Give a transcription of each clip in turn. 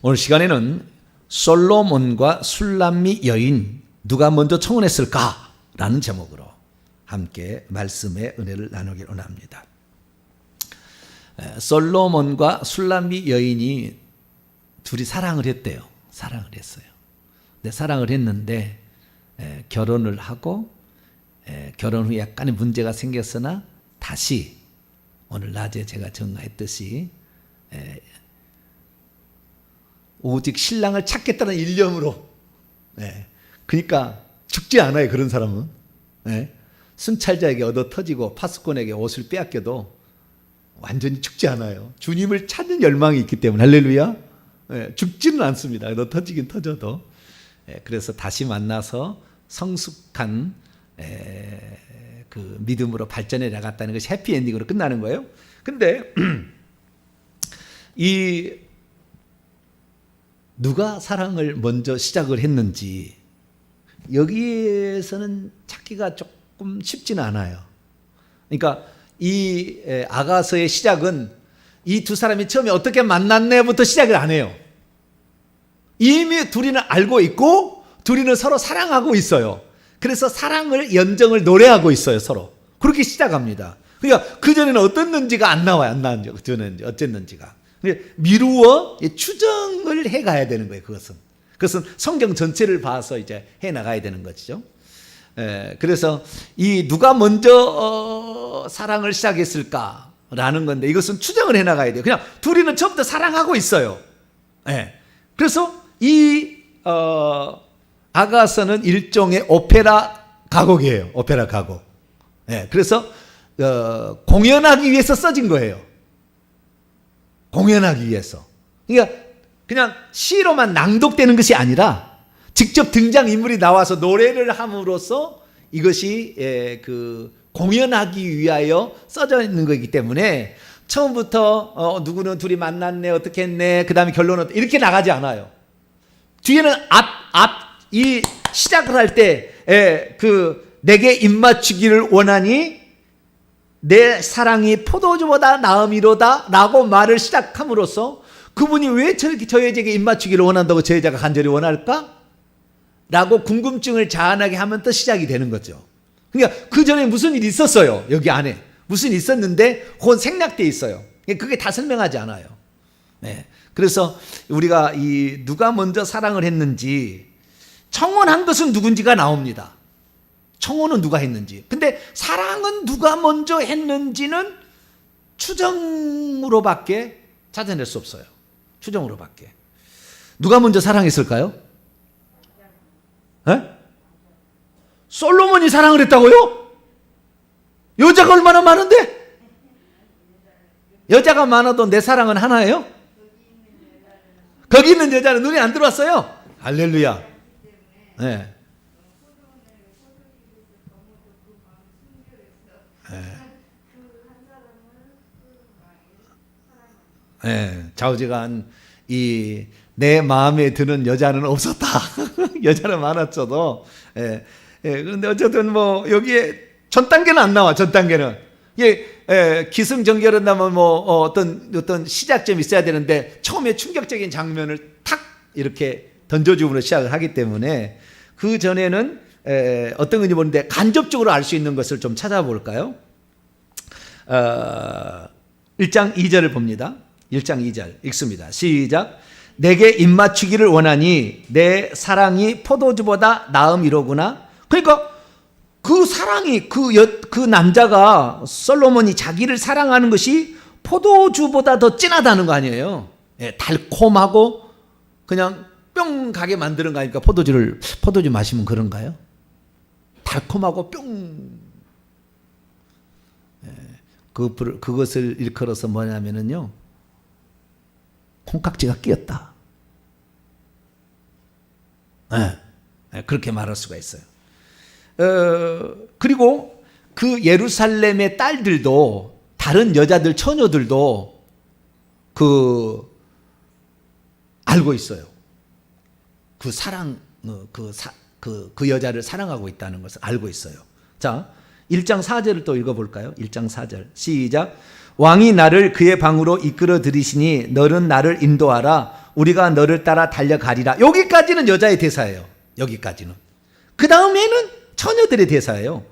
오늘 시간에는 솔로몬과 술람미 여인 누가 먼저 청혼했을까? 라는 제목으로 함께 말씀의 은혜를 나누길 원합니다. 솔로몬과 술람미 여인이 둘이 사랑을 했대요. 사랑을 했어요. 근데 사랑을 했는데 결혼을 하고 결혼 후에 약간의 문제가 생겼으나 다시 오늘 낮에 제가 전가했듯이 오직 신랑을 찾겠다는 일념으로 그러니까 죽지 않아요. 그런 사람은 순찰자에게 얻어 터지고 파수꾼에게 옷을 빼앗겨도 완전히 죽지 않아요. 주님을 찾는 열망이 있기 때문에 할렐루야. 죽지는 않습니다. 얻어 터지긴 터져도. 그래서 다시 만나서 성숙한 그 믿음으로 발전해 나갔다는 것이 해피엔딩으로 끝나는 거예요. 근데 이 누가 사랑을 먼저 시작을 했는지 여기에서는 찾기가 조금 쉽지는 않아요. 그러니까 이 아가서의 시작은 이 두 사람이 처음에 어떻게 만났네부터 시작을 안 해요. 이미 둘이는 알고 있고 둘이는 서로 사랑하고 있어요. 그래서 사랑을 연정을 노래하고 있어요. 서로 그렇게 시작합니다. 그러니까 그전에는 어땠는지가 안 나와요. 안 나왔죠. 그전에는 어쨌는지가 미루어 추정을 해가야 되는 거예요. 그것은 성경 전체를 봐서 이제 해 나가야 되는 것이죠. 그래서 이 누가 먼저 사랑을 시작했을까라는 건데 이것은 추정을 해 나가야 돼요. 그냥 둘이는 처음부터 사랑하고 있어요. 그래서 이 아가서는 일종의 오페라 가곡이에요. 오페라 가곡. 그래서 공연하기 위해서 써진 거예요. 공연하기 위해서. 그러니까 그냥 시로만 낭독되는 것이 아니라 직접 등장인물이 나와서 노래를 함으로써 이것이 그 공연하기 위하여 써져 있는 거기 때문에 처음부터 누구는 둘이 만났네 어떻게 했네 그 다음에 결론은 이렇게 나가지 않아요. 뒤에는 이 시작을 할 때 그 내게 입맞추기를 원하니 내 사랑이 포도주보다 나음이로다 라고 말을 시작함으로써 그분이 왜 저 여자에게 입맞추기를 원한다고 저 여자가 간절히 원할까? 라고 궁금증을 자아나게 하면 또 시작이 되는 거죠. 그러니까 그 전에 무슨 일이 있었어요. 여기 안에 무슨 일이 있었는데 그건 생략되어 있어요. 그게 다 설명하지 않아요. 그래서 우리가 이 누가 먼저 사랑을 했는지 청혼한 것은 누군지가 나옵니다. 청혼은 누가 했는지. 근데 사랑은 누가 먼저 했는지는 추정으로밖에 찾아낼 수 없어요. 추정으로밖에. 누가 먼저 사랑했을까요? 솔로몬이 사랑을 했다고요? 여자가 얼마나 많은데? 여자가 많아도 내 사랑은 하나예요? 거기 있는 여자는 눈에 안 들어왔어요? 할렐루야. 좌우지간 이 내 마음에 드는 여자는 없었다. 여자는 많았어도 그런데 어쨌든 뭐 여기에 전 단계는 안 나와. 전 단계는 기승전결한다면 뭐 어떤 시작점이 있어야 되는데 처음에 충격적인 장면을 탁 이렇게 던져줌으로 시작을 하기 때문에 그 전에는 어떤 건지 모르는데 간접적으로 알 수 있는 것을 좀 찾아볼까요? 1장 2절을 봅니다. 1장 2절 읽습니다. 시작. 내게 입맞추기를 원하니 내 사랑이 포도주보다 나음이로구나. 그러니까 그 사랑이 그 남자가 솔로몬이 자기를 사랑하는 것이 포도주보다 더 진하다는 거 아니에요. 달콤하고 그냥 뿅 가게 만드는 거 아닙니까? 포도주 마시면 그런가요? 달콤하고 뿅. 그것을 일컬어서 뭐냐면은요. 콩깍지가 끼었다. 그렇게 말할 수가 있어요. 그리고 그 예루살렘의 딸들도 다른 여자들 처녀들도 알고 있어요. 그 사랑 그 여자를 사랑하고 있다는 것을 알고 있어요. 자, 1장 4절을 또 읽어볼까요? 1장 4절 시작. 왕이 나를 그의 방으로 이끌어 들이시니 너는 나를 인도하라. 우리가 너를 따라 달려가리라. 여기까지는 여자의 대사예요. 여기까지는. 그 다음에는 처녀들의 대사예요.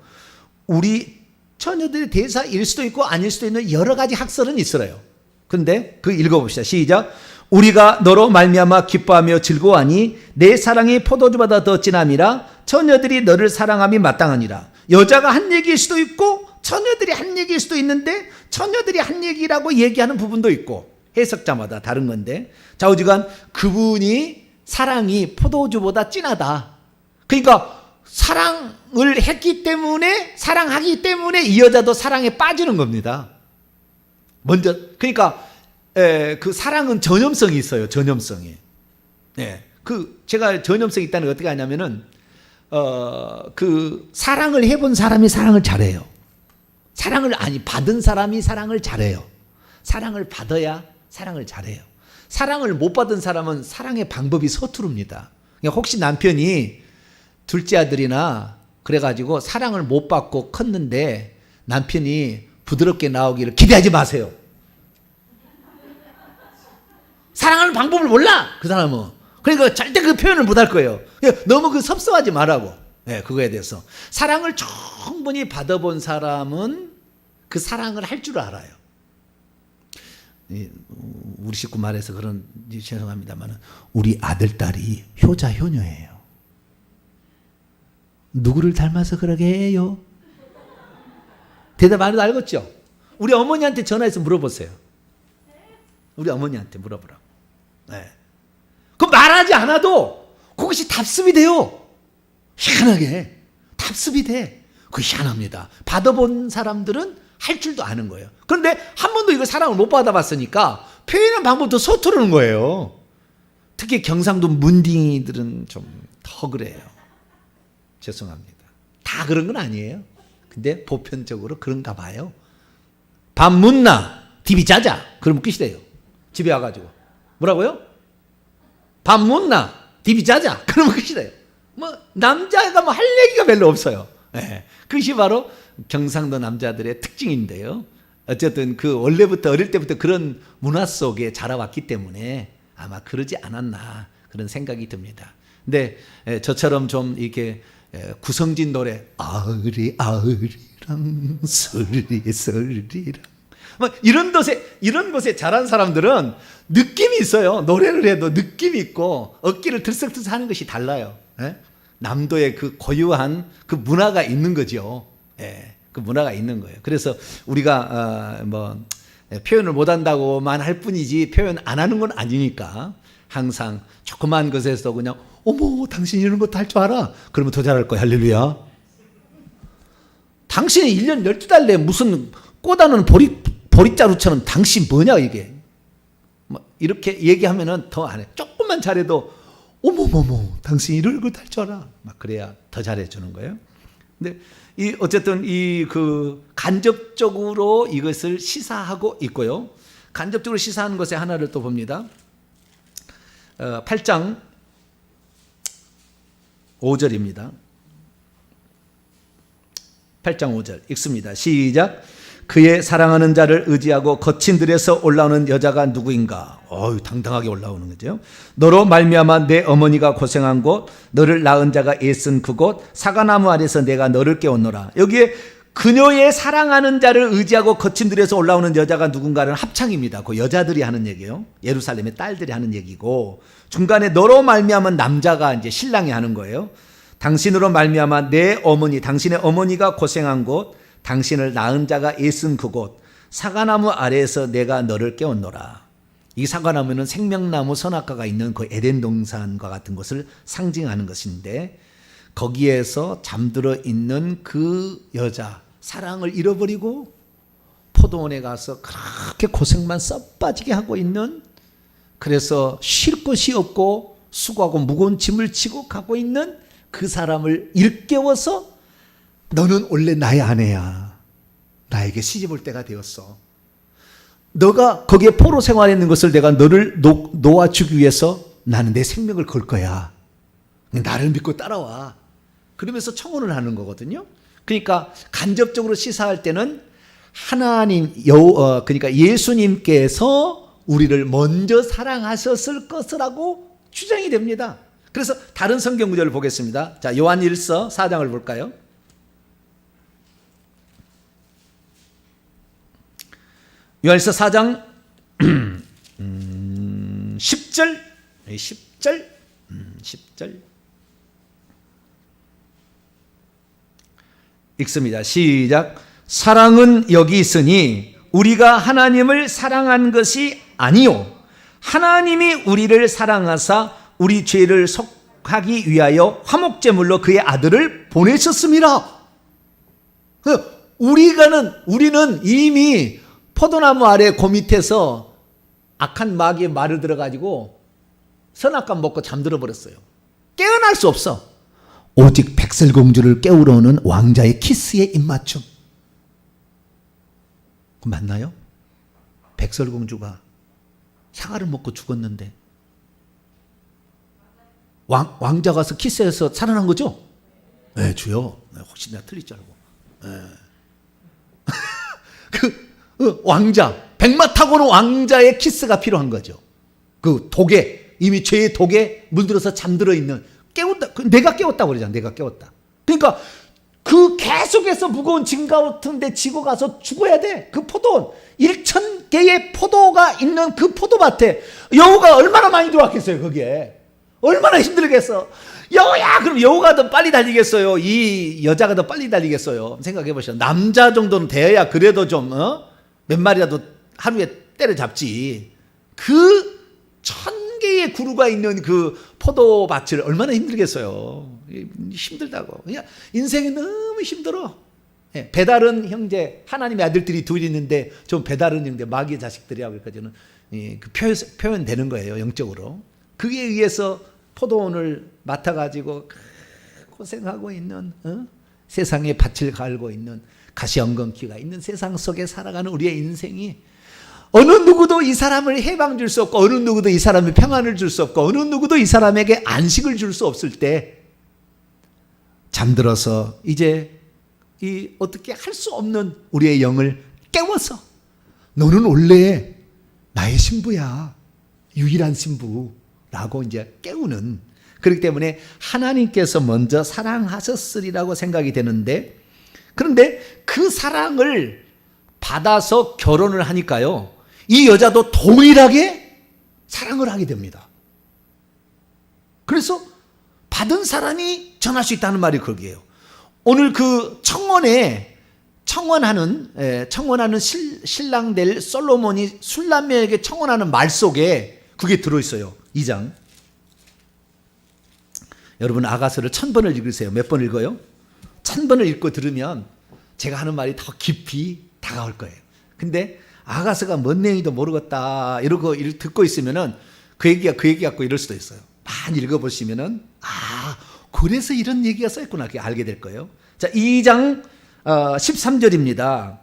우리 처녀들의 대사일 수도 있고 아닐 수도 있는 여러 가지 학설은 있어요. 근데 그 읽어봅시다. 시작. 우리가 너로 말미암아 기뻐하며 즐거워하니 내 사랑이 포도주보다 더 진함이라. 처녀들이 너를 사랑함이 마땅하니라. 여자가 한 얘기일 수도 있고 처녀들이 한 얘기일 수도 있는데 처녀들이 한 얘기라고 얘기하는 부분도 있고 해석자마다 다른 건데 좌우지간 그분이 사랑이 포도주보다 진하다. 그러니까 사랑을 했기 때문에 사랑하기 때문에 이 여자도 사랑에 빠지는 겁니다. 먼저 그러니까 그 사랑은 전염성이 있어요. 전염성이. 제가 전염성이 있다는 걸 어떻게 하냐면은 그 사랑을 해본 사람이 사랑을 잘해요. 사랑을 받은 사람이 사랑을 잘해요. 사랑을 받아야 사랑을 잘해요. 사랑을 못 받은 사람은 사랑의 방법이 서투릅니다. 그러니까 혹시 남편이 둘째 아들이나 그래가지고 사랑을 못 받고 컸는데 남편이 부드럽게 나오기를 기대하지 마세요. 사랑하는 방법을 몰라 그 사람은. 그러니까 절대 그 표현을 못 할 거예요. 너무 그 섭섭하지 말라고. 그거에 대해서 사랑을 충분히 받아본 사람은 그 사랑을 할 줄 알아요. 우리 식구 말해서 그런 죄송합니다만 우리 아들 딸이 효자 효녀예요. 누구를 닮아서 그러게 해요? 대답 안 해도 알겠죠? 우리 어머니한테 전화해서 물어보세요. 우리 어머니한테 물어보라고. 그럼 말하지 않아도 그것이 답습이 돼요. 희한하게 답습이 돼. 그거 희한합니다. 받아본 사람들은 할 줄도 아는 거예요. 그런데 한 번도 이거 사랑을 못 받아봤으니까 표현하는 방법도 서투르는 거예요. 특히 경상도 문딩이들은 좀 더 그래요. 죄송합니다. 다 그런 건 아니에요. 근데 보편적으로 그런가 봐요. 밥 묻나 디비 짜자 그러면 끝이 돼요. 집에 와가지고 뭐라고요? 밥 묻나 디비 짜자 그러면 끝이 돼요. 뭐 남자가 뭐 할 얘기가 별로 없어요. 그것이 바로 경상도 남자들의 특징인데요. 어쨌든 그 원래부터 어릴 때부터 그런 문화 속에 자라왔기 때문에 아마 그러지 않았나 그런 생각이 듭니다. 근데 저처럼 좀 이렇게 구성진 노래 아으리 아으리랑 서리 서리랑 뭐 이런 것에 자란 사람들은 느낌이 있어요. 노래를 해도 느낌이 있고 어깨를 들썩들썩 하는 것이 달라요. 남도의 그 고유한 그 문화가 있는 거죠. 그 문화가 있는 거예요. 그래서 우리가 표현을 못한다고만 할 뿐이지 표현 안 하는 건 아니니까 항상 조그만 것에서 그냥 어머 당신 이런 것도 할 줄 알아? 그러면 더 잘할 거야. 할렐루야. 당신이 1년 12달 내에 무슨 꼬다는 보릿자루처럼 당신 뭐냐 이게 이렇게 얘기하면은 더 안 해. 조금만 잘해도 어머머머 당신 이런 걸 할 줄 알아? 막 그래야 더 잘해주는 거예요. 근데 어쨌든 그 간접적으로 이것을 시사하고 있고요. 간접적으로 시사하는 것의 하나를 또 봅니다. 8장 5절입니다. 8장 5절 읽습니다. 시작. 그의 사랑하는 자를 의지하고 거친 들에서 올라오는 여자가 누구인가? 당당하게 올라오는 거죠. 너로 말미암아 내 어머니가 고생한 곳, 너를 낳은 자가 애쓴 그곳, 사과나무 아래서 내가 너를 깨웠노라. 여기에 그녀의 사랑하는 자를 의지하고 거친 들에서 올라오는 여자가 누군가는 합창입니다. 그 여자들이 하는 얘기예요. 예루살렘의 딸들이 하는 얘기고 중간에 너로 말미암아 남자가 이제 신랑이 하는 거예요. 당신으로 말미암아 내 어머니, 당신의 어머니가 고생한 곳, 당신을 낳은 자가 애쓴 그곳, 사과나무 아래에서 내가 너를 깨웠노라. 이 사과나무는 생명나무 선악과가 있는 그 에덴 동산과 같은 것을 상징하는 것인데 거기에서 잠들어 있는 그 여자, 사랑을 잃어버리고 포도원에 가서 그렇게 고생만 썩빠지게 하고 있는, 그래서 쉴 곳이 없고 수고하고 무거운 짐을 지고 가고 있는 그 사람을 일깨워서 너는 원래 나의 아내야. 나에게 시집 올 때가 되었어. 너가 거기에 포로 생활했는 것을 내가 너를 놓아주기 위해서 나는 내 생명을 걸 거야. 나를 믿고 따라와. 그러면서 청혼을 하는 거거든요. 그러니까 간접적으로 시사할 때는 하나님, 그러니까 예수님께서 우리를 먼저 사랑하셨을 것이라고 주장이 됩니다. 그래서 다른 성경 구절을 보겠습니다. 자, 요한일서 4장을 볼까요? 요한일서 4장 10절 10절 읽습니다. 시작. 사랑은 여기 있으니 우리가 하나님을 사랑한 것이 아니요 하나님이 우리를 사랑하사 우리 죄를 속하기 위하여 화목제물로 그의 아들을 보내셨습니다. 우리는 이미 포도나무 아래 그 밑에서 악한 마귀의 말을 들어가지고 선악과를 먹고 잠들어 버렸어요. 깨어날 수 없어. 오직 백설공주를 깨우러 오는 왕자의 키스에 입맞춤. 맞나요? 백설공주가 사과를 먹고 죽었는데 왕자가 가서 키스해서 살아난 거죠? 네, 주여. 혹시 내가 틀릴 줄 알고. 네. 왕자, 백마 타고 오는 왕자의 키스가 필요한 거죠. 그 독에, 이미 죄의 독에 물들어서 잠들어 있는, 깨웠다. 내가 깨웠다고 그러잖아. 내가 깨웠다. 그러니까 그 계속해서 무거운 짐 같은데 지고 가서 죽어야 돼. 그 포도원, 1,000개의 포도가 있는 그 포도밭에 여우가 얼마나 많이 들어왔겠어요, 거기에. 얼마나 힘들겠어. 여우야! 그럼 여우가 더 빨리 달리겠어요? 이 여자가 더 빨리 달리겠어요? 생각해 보시죠. 남자 정도는 돼야 그래도 좀, 몇 마리라도 하루에 때려잡지. 그 1,000개의 구루가 있는 그 포도밭을 얼마나 힘들겠어요. 힘들다고. 그냥 인생이 너무 힘들어. 배다른 형제, 하나님의 아들들이 둘이 있는데 좀 배다른 형제, 마귀의 자식들이라고 저는 그 표현되는 거예요, 영적으로. 그에 의해서 포도원을 맡아가지고 고생하고 있는, 세상에 밭을 갈고 있는 가시엉겅퀴가 있는 세상 속에 살아가는 우리의 인생이 어느 누구도 이 사람을 해방 줄 수 없고 어느 누구도 이 사람에 평안을 줄 수 없고 어느 누구도 이 사람에게 안식을 줄 수 없을 때 잠들어서 이제 이 어떻게 할 수 없는 우리의 영을 깨워서 너는 원래 나의 신부야. 유일한 신부라고 이제 깨우는, 그렇기 때문에 하나님께서 먼저 사랑하셨으리라고 생각이 되는데, 그런데 그 사랑을 받아서 결혼을 하니까요, 이 여자도 동일하게 사랑을 하게 됩니다. 그래서 받은 사람이 전할 수 있다는 말이 거기에요. 오늘 그 청혼하는 신랑 될 솔로몬이 술람에게 청혼하는 말 속에 그게 들어있어요. 2장. 여러분 아가서를 1000번을 읽으세요. 몇 번 읽어요? 1000번을 읽고 들으면 제가 하는 말이 더 깊이 다가올 거예요. 근데 아가서가 뭔 내용인지도 모르겠다 이러고 듣고 있으면은 그 얘기 갖고 이럴 수도 있어요. 많이 읽어보시면은 그래서 이런 얘기가 써있구나 알게 될 거예요. 자, 2장 13절입니다.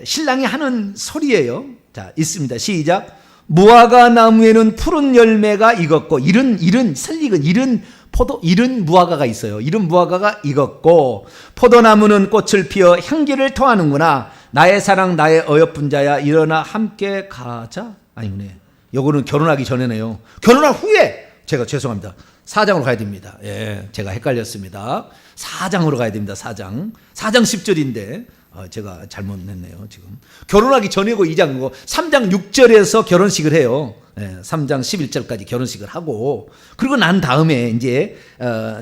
신랑이 하는 소리예요. 자, 있습니다. 시작. 무화과 나무에는 푸른 열매가 익었고 이른 무화과가 있어요. 이른 무화과가 익었고 포도나무는 꽃을 피워 향기를 토하는구나. 나의 사랑 나의 어여쁜 자야 일어나 함께 가자. 아니네. 요거는 결혼하기 전에네요. 결혼한 후에 제가 죄송합니다. 4장으로 가야 됩니다. 제가 헷갈렸습니다. 4장으로 가야 됩니다. 4장 10절인데 제가 잘못했네요. 지금 결혼하기 전이고 2장이고 3장 6절에서 결혼식을 해요. 3장 11절까지 결혼식을 하고 그리고 난 다음에 이제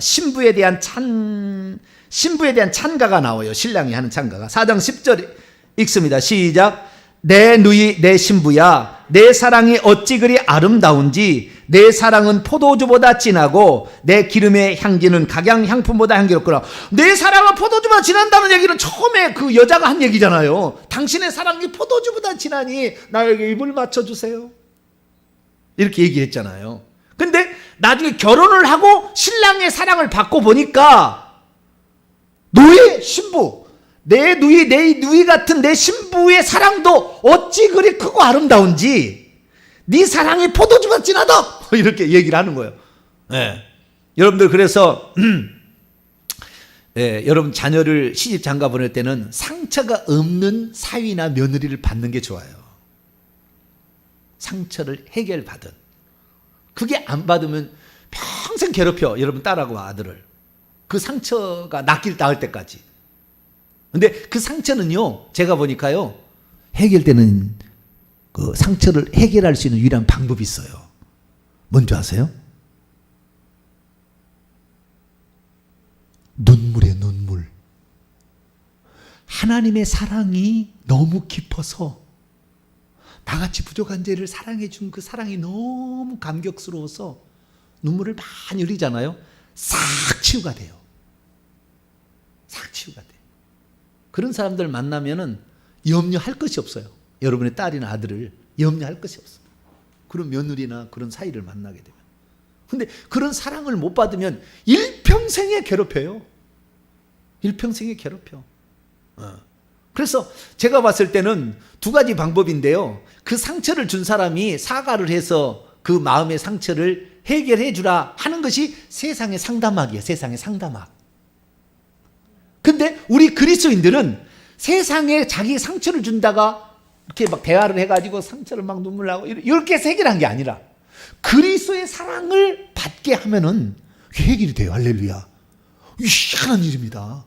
신부에 대한 찬가가 나와요. 신랑이 하는 찬가가 4장 10절 읽습니다. 시작. 내 누이 내 신부야 내 사랑이 어찌 그리 아름다운지 내 사랑은 포도주보다 진하고 내 기름의 향기는 각양 향품보다 향기롭구나. 내 사랑은 포도주보다 진한다는 얘기는 처음에 그 여자가 한 얘기잖아요. 당신의 사랑이 포도주보다 진하니 나에게 입을 맞춰주세요. 이렇게 얘기했잖아요. 근데 나중에 결혼을 하고 신랑의 사랑을 받고 보니까 너의 신부 내 누이 같은 내 신부의 사랑도 어찌 그리 크고 아름다운지 네 사랑이 포도주보다 진하다 이렇게 얘기를 하는 거예요. 여러분들 그래서 여러분 자녀를 시집 장가 보낼 때는 상처가 없는 사위나 며느리를 받는 게 좋아요. 상처를 해결받은. 그게 안 받으면 평생 괴롭혀. 여러분 딸하고 아들을. 그 상처가 낫길 닿을 때까지. 근데 그 상처는요, 제가 보니까요, 해결되는 그 상처를 해결할 수 있는 유일한 방법이 있어요. 뭔지 아세요? 눈물이에요, 눈물. 하나님의 사랑이 너무 깊어서 나같이 부족한 죄를 사랑해 준 그 사랑이 너무 감격스러워서 눈물을 많이 흘리잖아요. 싹 치유가 돼요. 싹 치유가 돼요. 그런 사람들 만나면은 염려할 것이 없어요. 여러분의 딸이나 아들을 염려할 것이 없어요. 그런 며느리나 그런 사이를 만나게 되면. 근데 그런 사랑을 못 받으면 일평생에 괴롭혀요. 일평생에 괴롭혀. 그래서 제가 봤을 때는 두 가지 방법인데요. 그 상처를 준 사람이 사과를 해서 그 마음의 상처를 해결해 주라 하는 것이 세상의 상담학이에요. 세상의 상담학. 근데 우리 그리스도인들은 세상에 자기 상처를 준다가 이렇게 막 대화를 해가지고 상처를 막 눈물 나고 이렇게 해서 해결한 게 아니라 그리스도의 사랑을 받게 하면은 해결이 돼요. 할렐루야. 이 희한한 일입니다.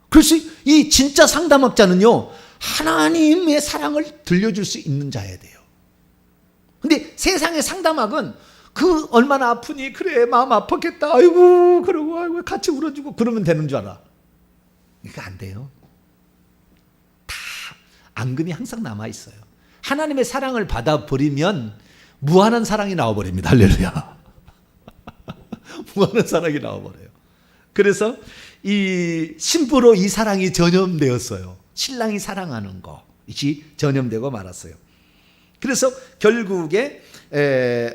그래서 이 진짜 상담학자는요, 하나님의 사랑을 들려줄 수 있는 자여야 돼요. 근데 세상의 상담학은 그 얼마나 아프니, 그래 마음 아팠겠다, 아이고 그러고 아이고 같이 울어주고 그러면 되는 줄 알아. 이거 안 돼요. 다 앙금이 항상 남아 있어요. 하나님의 사랑을 받아버리면 무한한 사랑이 나와버립니다. 할렐루야. 무한한 사랑이 나와버려요. 그래서 이 신부로 이 사랑이 전염되었어요. 신랑이 사랑하는 것이 전염되고 말았어요. 그래서 결국에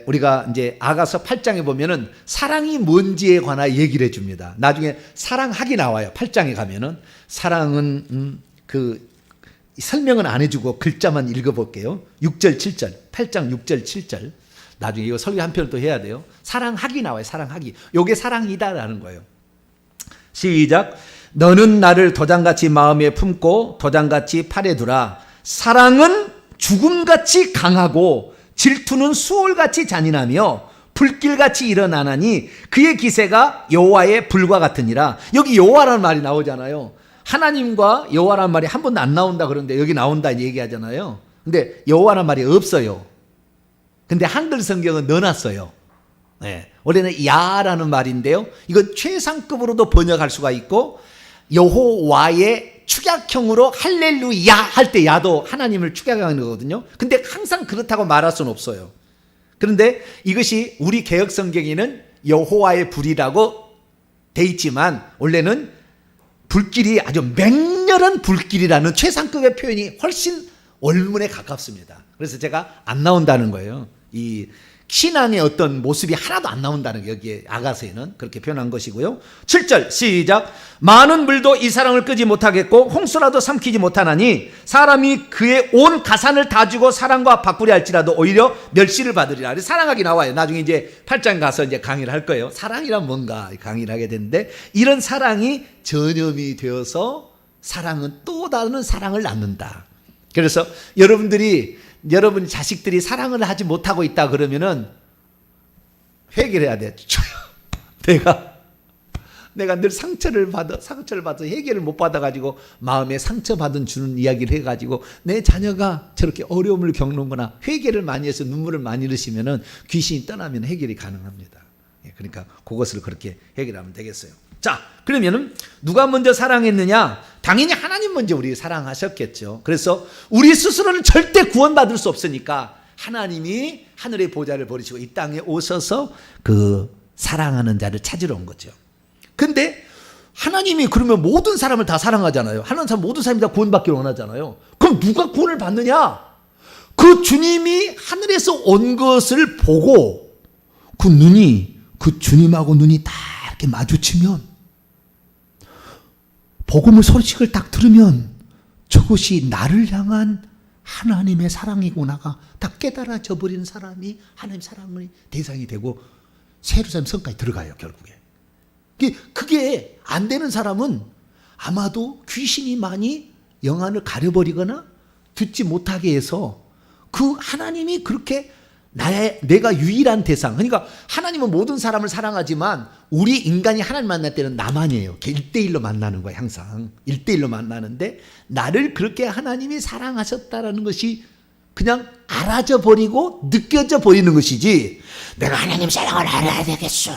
우리가 이제 아가서 8장에 보면은 사랑이 뭔지에 관한 얘기를 해줍니다. 나중에 사랑학이 나와요. 8장에 가면은 사랑은 그 설명은 안 해주고 글자만 읽어볼게요. 6절 7절 8장 6절 7절 나중에 이거 설교 한 편을 또 해야 돼요. 사랑학이 나와요. 사랑학이. 요게 사랑이다라는 거예요. 시작. 너는 나를 도장같이 마음에 품고 도장같이 팔에 두라. 사랑은 죽음같이 강하고 질투는 수월같이 잔인하며 불길같이 일어나나니 그의 기세가 여호와의 불과 같으니라. 여기 여호와라는 말이 나오잖아요. 하나님과 여호와라는 말이 한 번도 안 나온다 그러는데 여기 나온다 얘기하잖아요. 근데 여호와라는 말이 없어요. 근데 한글 성경은 넣어놨어요. 네. 원래는 야라는 말인데요. 이건 최상급으로도 번역할 수가 있고 여호와의 축약형으로 할렐루야 할 때 야도 하나님을 축약하는 거거든요. 근데 항상 그렇다고 말할 수는 없어요. 그런데 이것이 우리 개역 성경에는 여호와의 불이라고 돼 있지만 원래는 불길이 아주 맹렬한 불길이라는 최상급의 표현이 훨씬 원문에 가깝습니다. 그래서 제가 안 나온다는 거예요. 이 신앙의 어떤 모습이 하나도 안 나온다는 게 여기에 아가서에는 그렇게 표현한 것이고요. 7절 시작. 많은 물도 이 사랑을 끄지 못하겠고 홍수라도 삼키지 못하나니 사람이 그의 온 가산을 다 주고 사랑과 바꾸려 할지라도 오히려 멸시를 받으리라. 사랑하기 나와요. 나중에 이제 8장 가서 이제 강의를 할 거예요. 사랑이란 뭔가 강의를 하게 되는데 이런 사랑이 전염이 되어서 사랑은 또 다른 사랑을 낳는다. 그래서 여러분 자식들이 사랑을 하지 못하고 있다 그러면은 해결해야 돼. 내가 늘 상처를 받아 해결을 못 받아가지고 마음에 상처받은 주는 이야기를 해가지고 내 자녀가 저렇게 어려움을 겪는구나. 회개를 많이 해서 눈물을 많이 흘리시면은 귀신이 떠나면 해결이 가능합니다. 그러니까 그것을 그렇게 해결하면 되겠어요. 자, 그러면은 누가 먼저 사랑했느냐? 당연히 하나님 먼저 우리 사랑하셨겠죠. 그래서 우리 스스로는 절대 구원받을 수 없으니까 하나님이 하늘의 보좌를 버리시고 이 땅에 오셔서 그 사랑하는 자를 찾으러 온 거죠. 근데 하나님이 그러면 모든 사람을 다 사랑하잖아요. 하나님 사람 모든 사람이 다 구원받기를 원하잖아요. 그럼 누가 구원을 받느냐? 그 주님이 하늘에서 온 것을 보고 그 주님하고 눈이 딱 이렇게 마주치면 복음의 소식을 딱 들으면 저것이 나를 향한 하나님의 사랑이구나가 딱 깨달아져 버린 사람이 하나님 사랑의 대상이 되고 세루살렘 성까지 들어가요. 결국에 그게 안 되는 사람은 아마도 귀신이 많이 영안을 가려버리거나 듣지 못하게 해서 그 그 하나님이 그렇게 내가 유일한 대상. 그러니까 하나님은 모든 사람을 사랑하지만 우리 인간이 하나님 만날 때는 나만이에요. 1대1로 만나는 거야, 항상. 1대1로 만나는데 나를 그렇게 하나님이 사랑하셨다라는 것이 그냥 알아져 버리고 느껴져 버리는 것이지, 내가 하나님 사랑을 알아야 되겠어,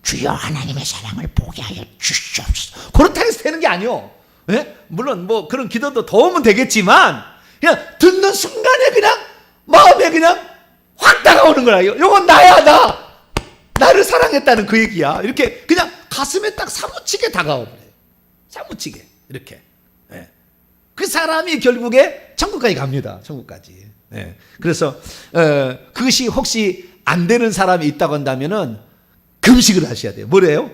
주여 하나님의 사랑을 보게 하여 주시옵소서, 그렇다고 해서 되는 게 아니요. 예? 물론 뭐 그런 기도도 도움은 되겠지만 그냥 듣는 순간에 그냥 마음에 그냥 확 다가오는 거야. 이건 나야, 나를 사랑했다는 그 얘기야. 이렇게 그냥 가슴에 딱 사무치게 다가오래. 사무치게 이렇게. 예. 그 사람이 결국에 천국까지 갑니다. 천국까지. 예. 그래서 그것이 혹시 안 되는 사람이 있다고 한다면은 금식을 하셔야 돼요. 뭐래요?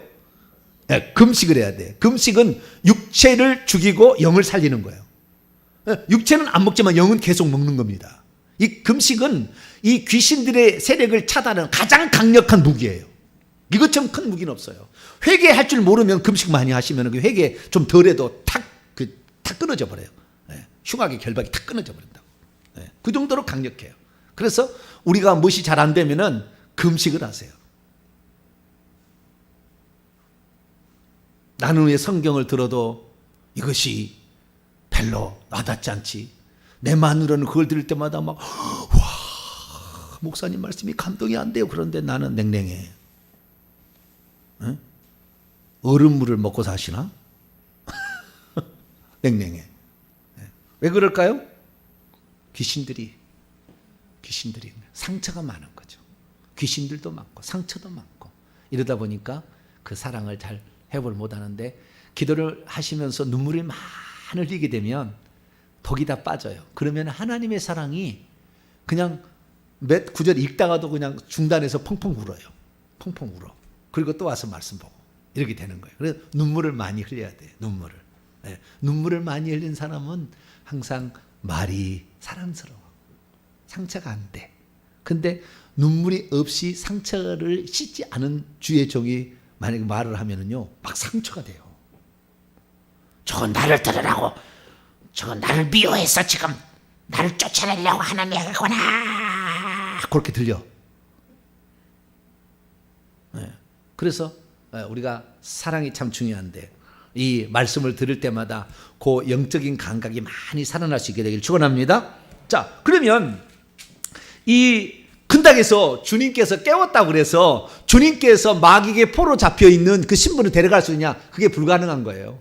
예, 금식을 해야 돼. 금식은 육체를 죽이고 영을 살리는 거예요. 예, 육체는 안 먹지만 영은 계속 먹는 겁니다. 이 금식은 이 귀신들의 세력을 차단하는 가장 강력한 무기예요. 이것처럼 큰 무기는 없어요. 회개할 줄 모르면 금식 많이 하시면 그 회개 좀 덜해도 탁 끊어져 버려요. 예, 흉악의 결박이 탁 끊어져 버린다고. 예, 그 정도로 강력해요. 그래서 우리가 무엇이 잘 안 되면은 금식을 하세요. 나는 왜 성경을 들어도 이것이 별로 와닿지 않지? 내 마누라는 그걸 들을 때마다 막, 와, 목사님 말씀이 감동이 안 돼요. 그런데 나는 냉랭해. 응? 얼음물을 먹고 사시나? 냉랭해. 왜 그럴까요? 귀신들이 상처가 많은 거죠. 귀신들도 많고 상처도 많고 이러다 보니까 그 사랑을 잘 회복을 못하는데, 기도를 하시면서 눈물을 많이 흘리게 되면 독이 다 빠져요. 그러면 하나님의 사랑이 그냥 몇 구절 읽다가도 그냥 중단해서 펑펑 울어요. 펑펑 울어. 그리고 또 와서 말씀 보고 이렇게 되는 거예요. 그래서 눈물을 많이 흘려야 돼요. 눈물을. 네. 눈물을 많이 흘린 사람은 항상 말이 사랑스러워. 상처가 안 돼. 근데 눈물이 없이 상처를 씻지 않은 주의 종이 만약에 말을 하면은요, 막 상처가 돼요. 저건 나를 들으라고, 저건 나를 미워해서 지금 나를 쫓아내려고 하는 얘기구나, 그렇게 들려. 네. 그래서 우리가 사랑이 참 중요한데, 이 말씀을 들을 때마다 그 영적인 감각이 많이 살아날 수 있게 되기를 축원합니다. 자, 그러면 이 근당에서 주님께서 깨웠다고 그래서 주님께서 마귀에게 포로 잡혀 있는 그 신부를 데려갈 수 있냐? 그게 불가능한 거예요.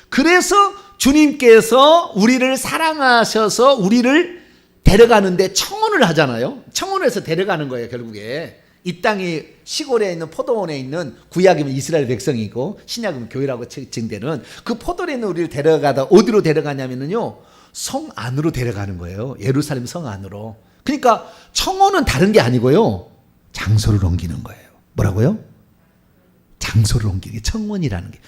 그래서 주님께서 우리를 사랑하셔서 우리를 데려가는데 청혼을 하잖아요. 청혼해서 데려가는 거예요. 결국에 이 땅이 시골에 있는 포도원에 있는, 구약이면 이스라엘 백성이고 신약이면 교회라고 칭되는 그 포도원에 있는 우리를 데려가다 어디로 데려가냐면요, 성 안으로 데려가는 거예요. 예루살렘 성 안으로. 그러니까 청혼은 다른 게 아니고요, 장소를 옮기는 거예요. 뭐라고요? 장소를 옮기는 게 청혼이라는 게.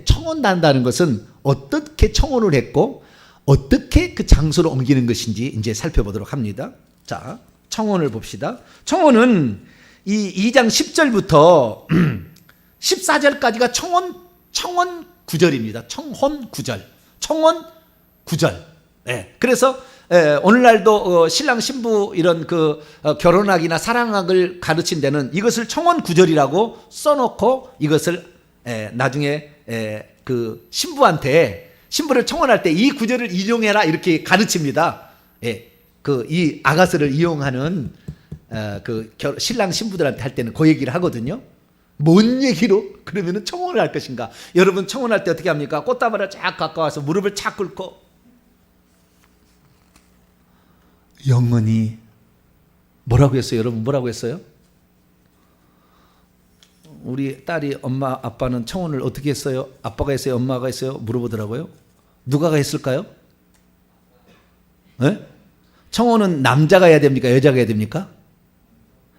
청혼한다는 것은 어떻게 청혼을 했고 어떻게 그 장소를 옮기는 것인지 이제 살펴보도록 합니다. 자, 청혼을 봅시다. 청혼은 이 2장 10절부터 14절까지가 청혼 구절입니다. 청혼 구절. 네. 그래서 오늘날도 신랑 신부 이런 결혼학이나 사랑학을 가르친 데는 이것을 청혼 구절이라고 써놓고 이것을 나중에 그 신부를 청혼할 때 이 구절을 인용해라 이렇게 가르칩니다. 이 아가서를 이용하는 신랑 신부들한테 할 때는 그 얘기를 하거든요. 뭔 얘기로 그러면은 청혼을 할 것인가? 여러분 청혼할 때 어떻게 합니까? 꽃다발을 쫙 가까워서 무릎을 착 꿇고 영원히 뭐라고 했어요? 여러분 뭐라고 했어요? 우리 딸이 엄마 아빠는 청혼을 어떻게 했어요? 아빠가 했어요? 엄마가 했어요? 물어보더라고요. 누가 했을까요? 네? 청혼은 남자가 해야 됩니까? 여자가 해야 됩니까?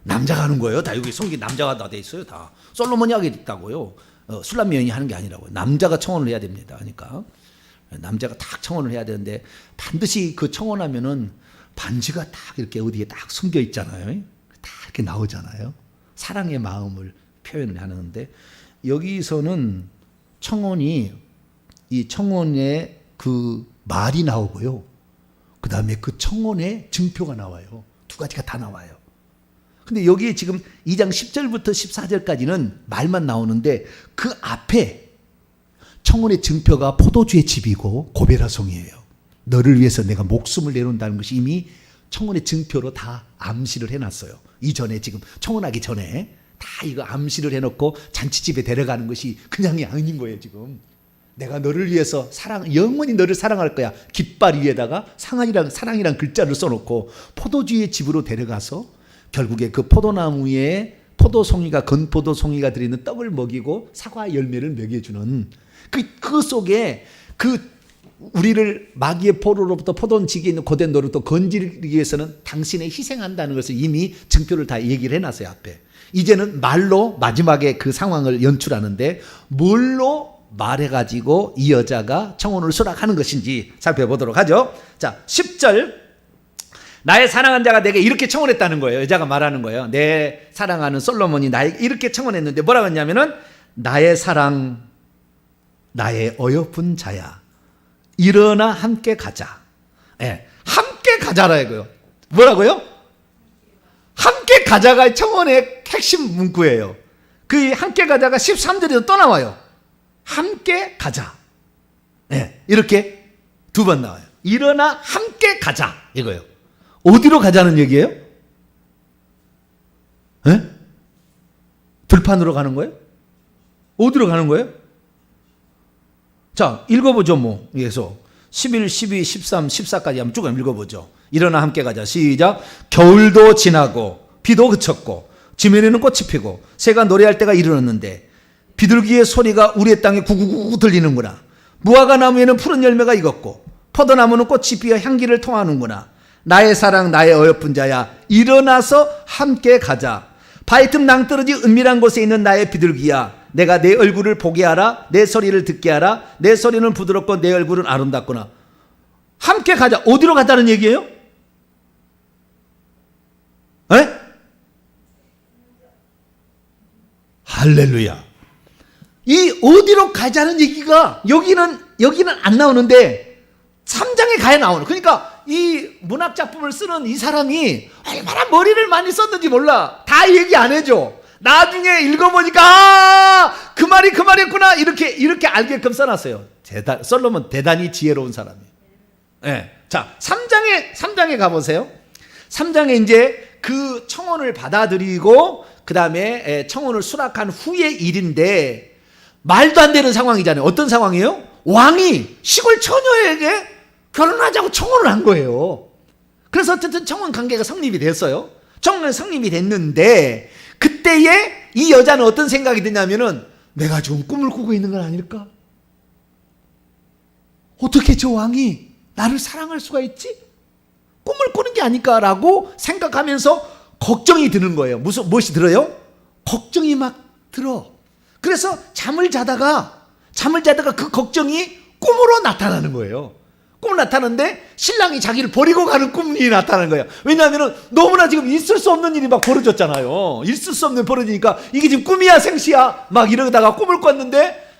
남자가 하는 거예요. 다 여기 성경 남자가 다 돼 있어요. 다 솔로몬이 하게 있다고요. 술람 여인이 하는 게 아니라고요. 남자가 청혼을 해야 됩니다. 그러니까 남자가 딱 청혼을 해야 되는데 반드시 그 청혼하면은 반지가 딱 이렇게 어디에 딱 숨겨 있잖아요. 다 이렇게 나오잖아요. 사랑의 마음을 표현을 하는데 여기서는 이 청혼의 그 말이 나오고요. 그 다음에 그 청혼의 증표가 나와요. 두 가지가 다 나와요. 근데 여기에 지금 2장 10절부터 14절까지는 말만 나오는데 그 앞에 청혼의 증표가 포도주의 집이고 고베라송이에요. 너를 위해서 내가 목숨을 내놓는다는 것이 이미 청혼의 증표로 다 암시를 해놨어요. 이전에 지금 청혼하기 전에 다 이거 암시를 해놓고 잔치집에 데려가는 것이 그냥이 아닌 거예요. 지금 내가 너를 위해서 영원히 너를 사랑할 거야. 깃발 위에다가 사랑이란 글자를 써놓고 포도주의 집으로 데려가서 결국에 그 포도나무에 포도송이가 건포도송이가 들어있는 떡을 먹이고 사과 열매를 먹여주는 그 속에 우리를 마귀의 포로로부터 포도원지기에 있는 고된 노릇도 건지기 위해서는 당신의 희생한다는 것을 이미 증표를 다 얘기를 해놨어요. 앞에 이제는 말로 마지막에 그 상황을 연출하는데 뭘로 말해가지고 이 여자가 청혼을 수락하는 것인지 살펴보도록 하죠. 자, 10절 나의 사랑한 자가 내게 이렇게 청혼했다는 거예요. 여자가 말하는 거예요. 내 사랑하는 솔로몬이 나에게 이렇게 청혼했는데 뭐라고 했냐면은 나의 사랑 나의 어여쁜 자야 일어나 함께 가자. 예, 함께 가자라 이거요. 뭐라고요? 함께 가자가 청혼의 핵심 문구예요. 그 함께 가자가 13절에도 또 나와요. 함께 가자. 예, 이렇게 두 번 나와요. 일어나 함께 가자 이거예요. 어디로 가자는 얘기예요? 예? 들판으로 가는 거예요? 어디로 가는 거예요? 자, 읽어보죠, 뭐. 계속. 11, 12, 13, 14까지 한번 쭉 읽어보죠. 일어나 함께 가자. 시작. 겨울도 지나고, 비도 그쳤고, 지면에는 꽃이 피고, 새가 노래할 때가 이르렀는데, 비둘기의 소리가 우리의 땅에 구구구구 들리는구나. 무화과 나무에는 푸른 열매가 익었고, 포도나무는 꽃이 피어 향기를 통하는구나. 나의 사랑, 나의 어여쁜 자야. 일어나서 함께 가자. 바위 틈 낭떠러지 은밀한 곳에 있는 나의 비둘기야. 내가 내 얼굴을 보게 하라. 내 소리를 듣게 하라. 내 소리는 부드럽고 내 얼굴은 아름답구나. 함께 가자. 어디로 가자는 얘기예요? 에? 할렐루야. 이 어디로 가자는 얘기가 여기는 안 나오는데 3장에 가야 나오는. 그러니까 이 문학작품을 쓰는 이 사람이 얼마나 머리를 많이 썼는지 몰라. 다 얘기 안 해줘. 나중에 읽어보니까 그 말이었구나 이렇게 알게끔 써놨어요. 솔로몬 대단히 지혜로운 사람이에요. 네. 자, 3장에 가보세요. 3장에 이제 그 청혼을 받아들이고 그 다음에 청혼을 수락한 후의 일인데 말도 안 되는 상황이잖아요. 어떤 상황이에요? 왕이 시골 처녀에게 결혼하자고 청혼을 한 거예요. 그래서 어쨌든 청혼 관계가 성립이 됐어요. 청혼은 성립이 됐는데 그때에 이 여자는 어떤 생각이 드냐면은 내가 지금 꿈을 꾸고 있는 건 아닐까? 어떻게 저 왕이 나를 사랑할 수가 있지? 꿈을 꾸는 게 아닐까라고 생각하면서 걱정이 드는 거예요. 무엇이 들어요? 걱정이 막 들어. 그래서 잠을 자다가 그 걱정이 꿈으로 나타나는 거예요. 꿈을 나타나는데 신랑이 자기를 버리고 가는 꿈이 나타나는 거예요. 왜냐하면 너무나 지금 있을 수 없는 일이 막 벌어졌잖아요. 있을 수 없는 벌어지니까 이게 지금 꿈이야 생시야 막 이러다가 꿈을 꿨는데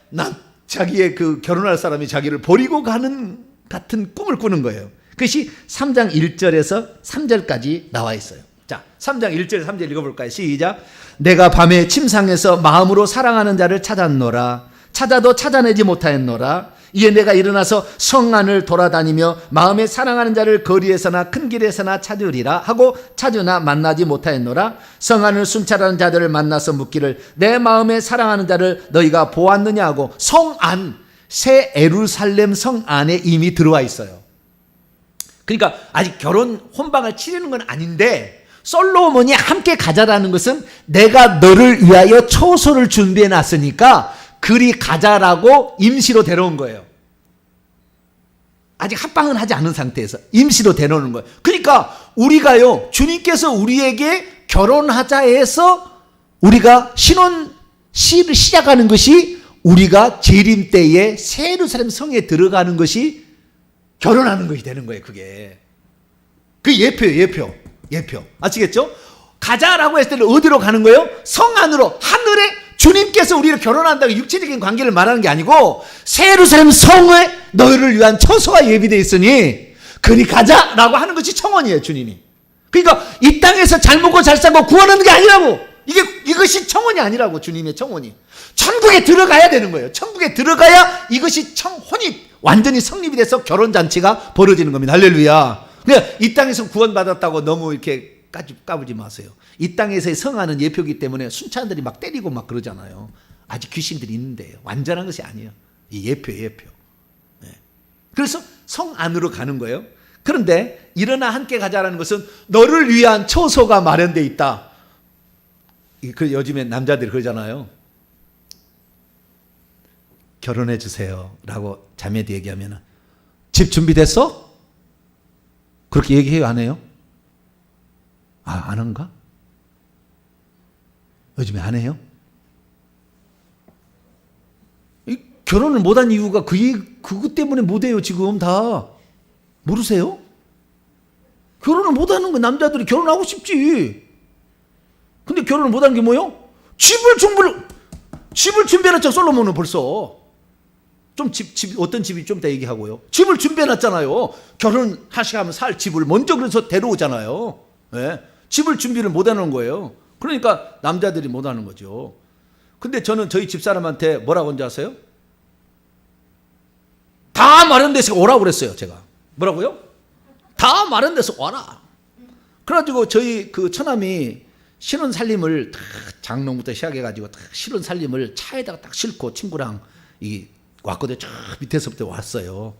자기의 그 결혼할 사람이 자기를 버리고 가는 같은 꿈을 꾸는 거예요. 그것이 3장 1절에서 3절까지 나와 있어요. 자, 3장 1절 3절 읽어볼까요? 시작. 내가 밤에 침상에서 마음으로 사랑하는 자를 찾았노라. 찾아도 찾아내지 못하였노라. 이에 내가 일어나서 성 안을 돌아다니며 마음에 사랑하는 자를 거리에서나 큰 길에서나 찾으리라 하고 찾으나 만나지 못하였노라. 성 안을 순찰하는 자들을 만나서 묻기를 내 마음에 사랑하는 자를 너희가 보았느냐 하고 성 안, 새 예루살렘 성 안에 이미 들어와 있어요. 그러니까 아직 결혼 혼방을 치르는 건 아닌데 솔로몬이 함께 가자라는 것은 내가 너를 위하여 초소를 준비해 놨으니까 그리 가자라고 임시로 데려온 거예요. 아직 합방은 하지 않은 상태에서 임시로 데려오는 거예요. 그러니까 우리가요, 주님께서 우리에게 결혼하자 해서 우리가 신혼 시를 시작하는 것이 우리가 재림 때에 새 예루살렘 성에 들어가는 것이 결혼하는 것이 되는 거예요. 그게 그 예표예요. 예표 아시겠죠? 가자라고 했을 때는 어디로 가는 거예요? 성 안으로, 하늘에 주님께서 우리를 결혼한다고 육체적인 관계를 말하는 게 아니고 새 예루살렘 성에 너희를 위한 처소가 예비되어 있으니 그리 가자라고 하는 것이 청혼이에요, 주님이. 그러니까 이 땅에서 잘 먹고 잘 살고 구원하는 게 아니라고. 이것이 청혼이 아니라고, 주님의 청혼이. 천국에 들어가야 되는 거예요. 천국에 들어가야 이것이 청혼이 완전히 성립이 돼서 결혼잔치가 벌어지는 겁니다. 할렐루야. 그러니까 이 땅에서 구원받았다고 너무 이렇게 까부지 마세요. 이 땅에서의 성화는 예표이기 때문에 순찬들이 막 때리고 막 그러잖아요. 아직 귀신들이 있는데요. 완전한 것이 아니에요. 이 예표예요, 예표. 네. 그래서 성 안으로 가는 거예요. 그런데 일어나 함께 가자라는 것은 너를 위한 처소가 마련되어 있다. 그 요즘에 남자들이 그러잖아요. 결혼해 주세요 라고 자매한테 얘기하면 집 준비됐어? 그렇게 얘기해요, 안 해요? 안 한가? 요즘에 안 해요? 결혼을 못한 이유가 그것 때문에 못해요. 지금 다 모르세요? 결혼을 못하는 거 남자들이 결혼하고 싶지. 근데 결혼을 못하는 게 뭐예요? 집을 준비해놨죠. 솔로몬은 벌써 좀 어떤 집이 좀 더 얘기하고요. 집을 준비해놨잖아요. 결혼하시면 살 집을 먼저 그래서 데려오잖아요. 네? 집을 준비를 못해놓은 거예요. 그러니까 남자들이 못하는 거죠. 근데 저는 저희 집사람한테 뭐라고 한지 아세요? 다 마련돼서 오라고 그랬어요. 제가 뭐라고요? 다 마련돼서 와라. 그래가지고 저희 그 처남이 신혼살림을 다 장롱부터 시작해가지고 다 신혼살림을 차에다가 딱 싣고 친구랑 왔거든요. 저 밑에서부터 왔어요.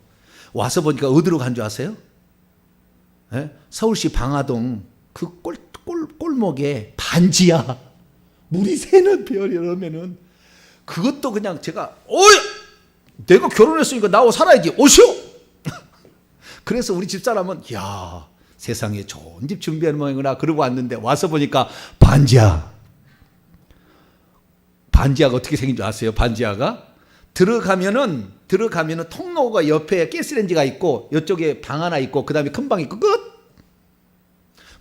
와서 보니까 어디로 간 줄 아세요? 네? 서울시 방화동 그 골목에 반지하 물이 새는 별이 이러면은 그것도 그냥 제가 내가 결혼했으니까 나와 살아야지 오시오. 그래서 우리 집사람은 야 세상에 좋은 집 준비하는 모양이구나 그러고 왔는데 와서 보니까 반지하가 어떻게 생긴 줄 아세요? 반지하가 들어가면은 통로가 옆에 가스레인지가 있고 이쪽에 방 하나 있고 그 다음에 큰 방 있고 끝.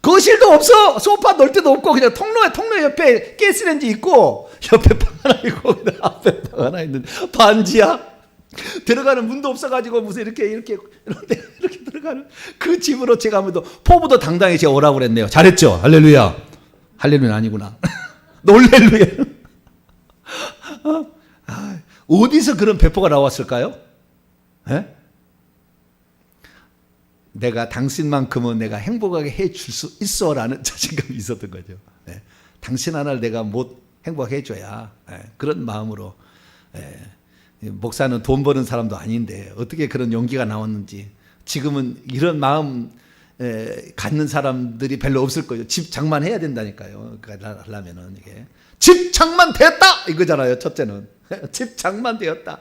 거실도 없어. 소파 놓을 데도 없고 그냥 통로 옆에 가스레인지 있고 옆에 방 하나 있고 그다음 앞에 방 하나 있는데 반지하. 들어가는 문도 없어가지고 무슨 이렇게 들어가는 그 집으로 제가 한번도 포부도 당당히 제가 오라고 그랬네요. 잘했죠? 할렐루야. 할렐루야 아니구나. 놀렐루야. 어디서 그런 배포가 나왔을까요? 에? 내가 당신만큼은 내가 행복하게 해줄 수 있어라는 자신감이 있었던 거죠. 에? 당신 하나를 내가 못 행복하게 해줘야 그런 마음으로 목사는 돈 버는 사람도 아닌데 어떻게 그런 용기가 나왔는지 지금은 이런 마음 갖는 사람들이 별로 없을 거예요. 집 장만해야 된다니까요. 그러니까 하려면은 이게 집 장만 되었다 이거잖아요. 첫째는 집 장만 되었다.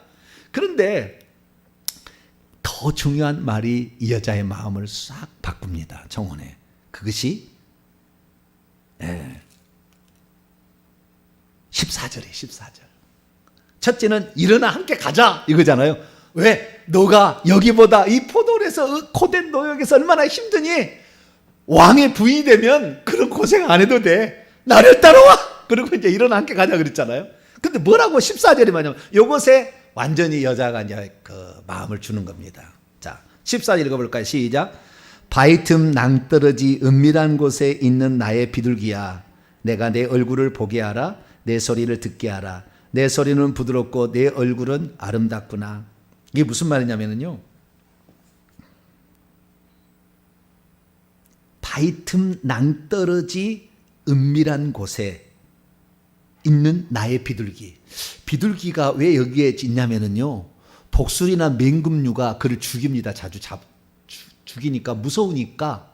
그런데 더 중요한 말이 이 여자의 마음을 싹 바꿉니다. 청혼에 그것이 14절이에요. 14절. 첫째는 일어나 함께 가자 이거잖아요. 왜? 너가 여기보다 이 포도원에서 고된 노역에서 얼마나 힘드니? 왕의 부인이 되면 그런 고생 안 해도 돼. 나를 따라와. 그리고 이제 일어나 함께 가자 그랬잖아요. 근데 뭐라고 14절이 말하냐면 이것에 완전히 여자가 이제 그 마음을 주는 겁니다. 자, 14절 읽어볼까요? 시작. 바위 틈 낭떠러지 은밀한 곳에 있는 나의 비둘기야. 내가 내 얼굴을 보게 하라. 내 소리를 듣게 하라. 내 소리는 부드럽고 내 얼굴은 아름답구나. 이게 무슨 말이냐면요. 바위 틈 낭떠러지 은밀한 곳에 있는 나의 비둘기. 비둘기가 왜 여기에 있냐면요. 독수리나 맹금류가 그를 죽입니다. 자주 죽이니까 무서우니까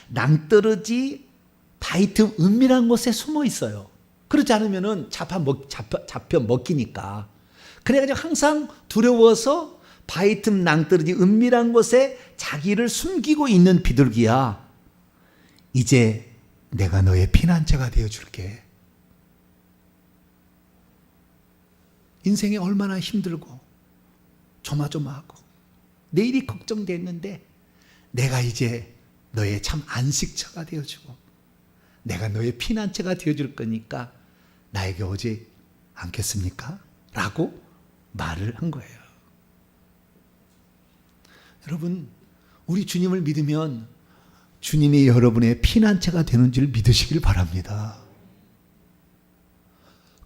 낭떠러지 바위 틈 은밀한 곳에 숨어 있어요. 그렇지 않으면은 잡혀 먹기니까. 그래가지고 항상 두려워서 바위 틈 낭떠러지 은밀한 곳에 자기를 숨기고 있는 비둘기야. 이제 내가 너의 피난처가 되어줄게. 인생이 얼마나 힘들고 조마조마하고 내일이 걱정됐는데 내가 이제 너의 참 안식처가 되어주고 내가 너의 피난처가 되어줄 거니까 나에게 오지 않겠습니까? 라고 말을 한 거예요. 여러분, 우리 주님을 믿으면 주님이 여러분의 피난처가 되는 줄 믿으시길 바랍니다.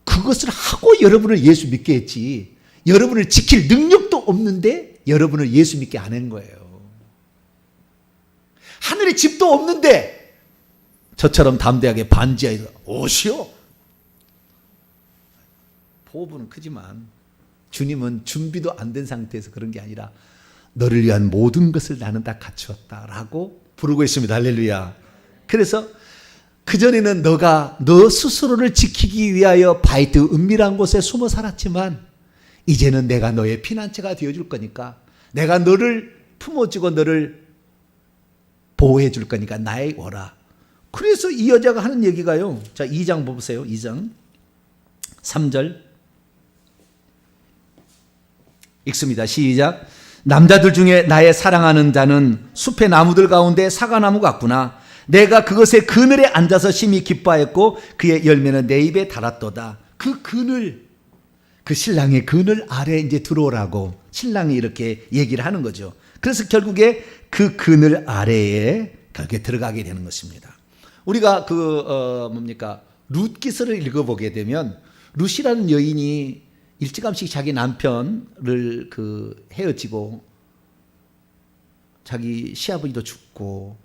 그것을 하고 여러분을 예수 믿게 했지, 여러분을 지킬 능력도 없는데 여러분을 예수 믿게 안 한 거예요. 하늘에 집도 없는데 저처럼 담대하게 반지하에서 오시오. 포부는 크지만 주님은 준비도 안 된 상태에서 그런 게 아니라 너를 위한 모든 것을 나는 다 갖추었다라고 부르고 있습니다. 할렐루야. 그래서 그전에는 너가 너 스스로를 지키기 위하여 바이트 은밀한 곳에 숨어 살았지만 이제는 내가 너의 피난처가 되어줄 거니까, 내가 너를 품어주고 너를 보호해 줄 거니까 나에 오라. 그래서 이 여자가 하는 얘기가요. 자, 2장 보세요. 2장 3절 읽습니다. 시작. 남자들 중에 나의 사랑하는 자는 숲의 나무들 가운데 사과나무 같구나. 내가 그것의 그늘에 앉아서 심히 기뻐했고 그의 열매는 내 입에 달았도다. 그 그늘, 그 신랑의 그늘 아래 이제 들어오라고 신랑이 이렇게 얘기를 하는 거죠. 그래서 결국에 그 그늘 아래에 결국에 들어가게 되는 것입니다. 우리가 룻기서를 읽어보게 되면 룻이라는 여인이 일찌감치 자기 남편을 헤어지고 자기 시아버지도 죽고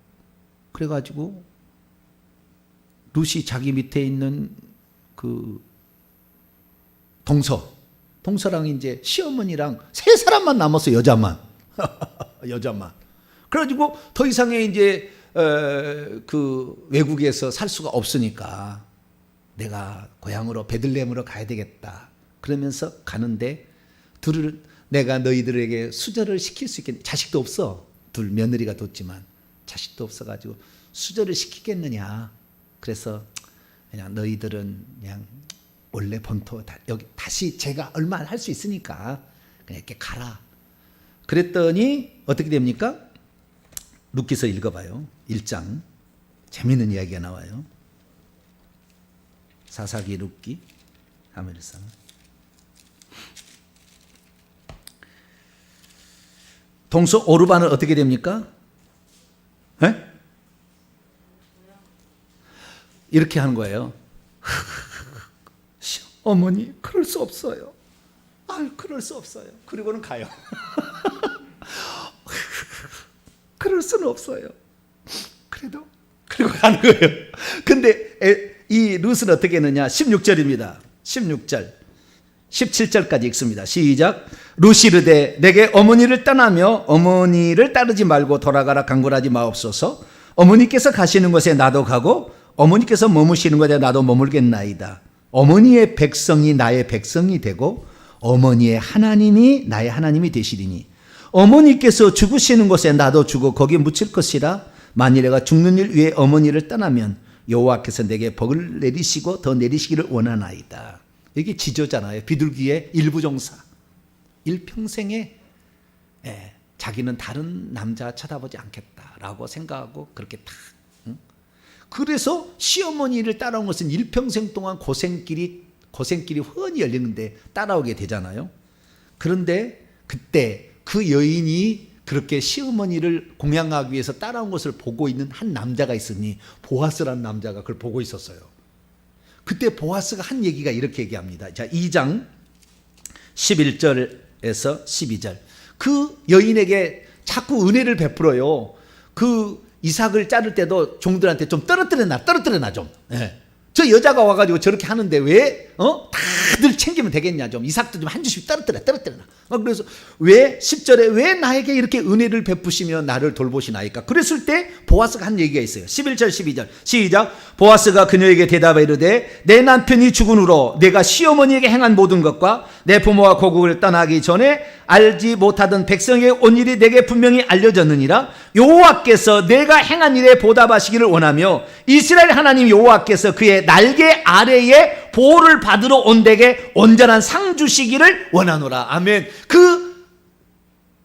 그래가지고 룻이 자기 밑에 있는 동서랑 이제 시어머니랑 세 사람만 남았어. 여자만. 그래가지고 더 이상의 이제 외국에서 살 수가 없으니까 내가 고향으로 베들레헴으로 가야 되겠다. 그러면서 가는데 내가 너희들에게 수절을 시킬 수 있겠냐. 자식도 없어. 둘 며느리가 뒀지만 자식도 없어가지고 수절을 시키겠느냐. 그래서 그냥 너희들은 그냥 원래 본토 여기 다시 제가 얼마 할 수 있으니까 그냥 이렇게 가라. 그랬더니 어떻게 됩니까? 룻기서 읽어봐요. 1장 재미있는 이야기가 나와요. 사사기 룻기 하멜상 동서 오르반은 어떻게 됩니까? 네? 이렇게 하는 거예요. 어머니 그럴 수 없어요. 그럴 수 없어요. 그리고는 가요. 그럴 수는 없어요. 그리고 가는 거예요. 근데 이 룻은 어떻게 했느냐? 16절입니다. 16절 17절까지 읽습니다. 시작. 룻이 이르되 내게 어머니를 떠나며 어머니를 따르지 말고 돌아가라 간구하지 마옵소서. 어머니께서 가시는 곳에 나도 가고 어머니께서 머무시는 곳에 나도 머물겠나이다. 어머니의 백성이 나의 백성이 되고 어머니의 하나님이 나의 하나님이 되시리니 어머니께서 죽으시는 곳에 나도 죽어 거기 묻힐 것이라. 만일 내가 죽는 일 위에 어머니를 떠나면 여호와께서 내게 복을 내리시고 더 내리시기를 원하나이다. 이게 지조잖아요. 비둘기의 일부종사. 일평생에 자기는 다른 남자 쳐다보지 않겠다라고 생각하고 그렇게 딱. 그래서 시어머니를 따라온 것은 일평생 동안 고생길이 훤히 열리는데 따라오게 되잖아요. 그런데 그때 그 여인이 그렇게 시어머니를 공양하기 위해서 따라온 것을 보고 있는 한 남자가 있으니 보아스라는 남자가 그걸 보고 있었어요. 그때 보아스가 한 얘기가 이렇게 얘기합니다. 자, 2장 11절에서 12절. 그 여인에게 자꾸 은혜를 베풀어요. 이삭을 자를 때도 종들한테 좀 떨어뜨려 놔 좀. 저 여자가 와가지고 저렇게 하는데 왜 다들 챙기면 되겠냐. 좀 이삭도 좀 한 주씩 떨어뜨려 놔. 그래서 왜 10절에 왜 나에게 이렇게 은혜를 베푸시며 나를 돌보시나이까. 그랬을 때 보아스가 한 얘기가 있어요. 11절 12절 시작. 보아스가 그녀에게 대답해 이르되 내 남편이 죽은 후로 내가 시어머니에게 행한 모든 것과 내 부모와 고국을 떠나기 전에 알지 못하던 백성의 온 일이 내게 분명히 알려졌느니라. 여호와께서 내가 행한 일에 보답하시기를 원하며 이스라엘 하나님 여호와께서 그의 날개 아래에 보호를 받으러 온 데게 온전한 상 주시기를 원하노라. 아멘. 그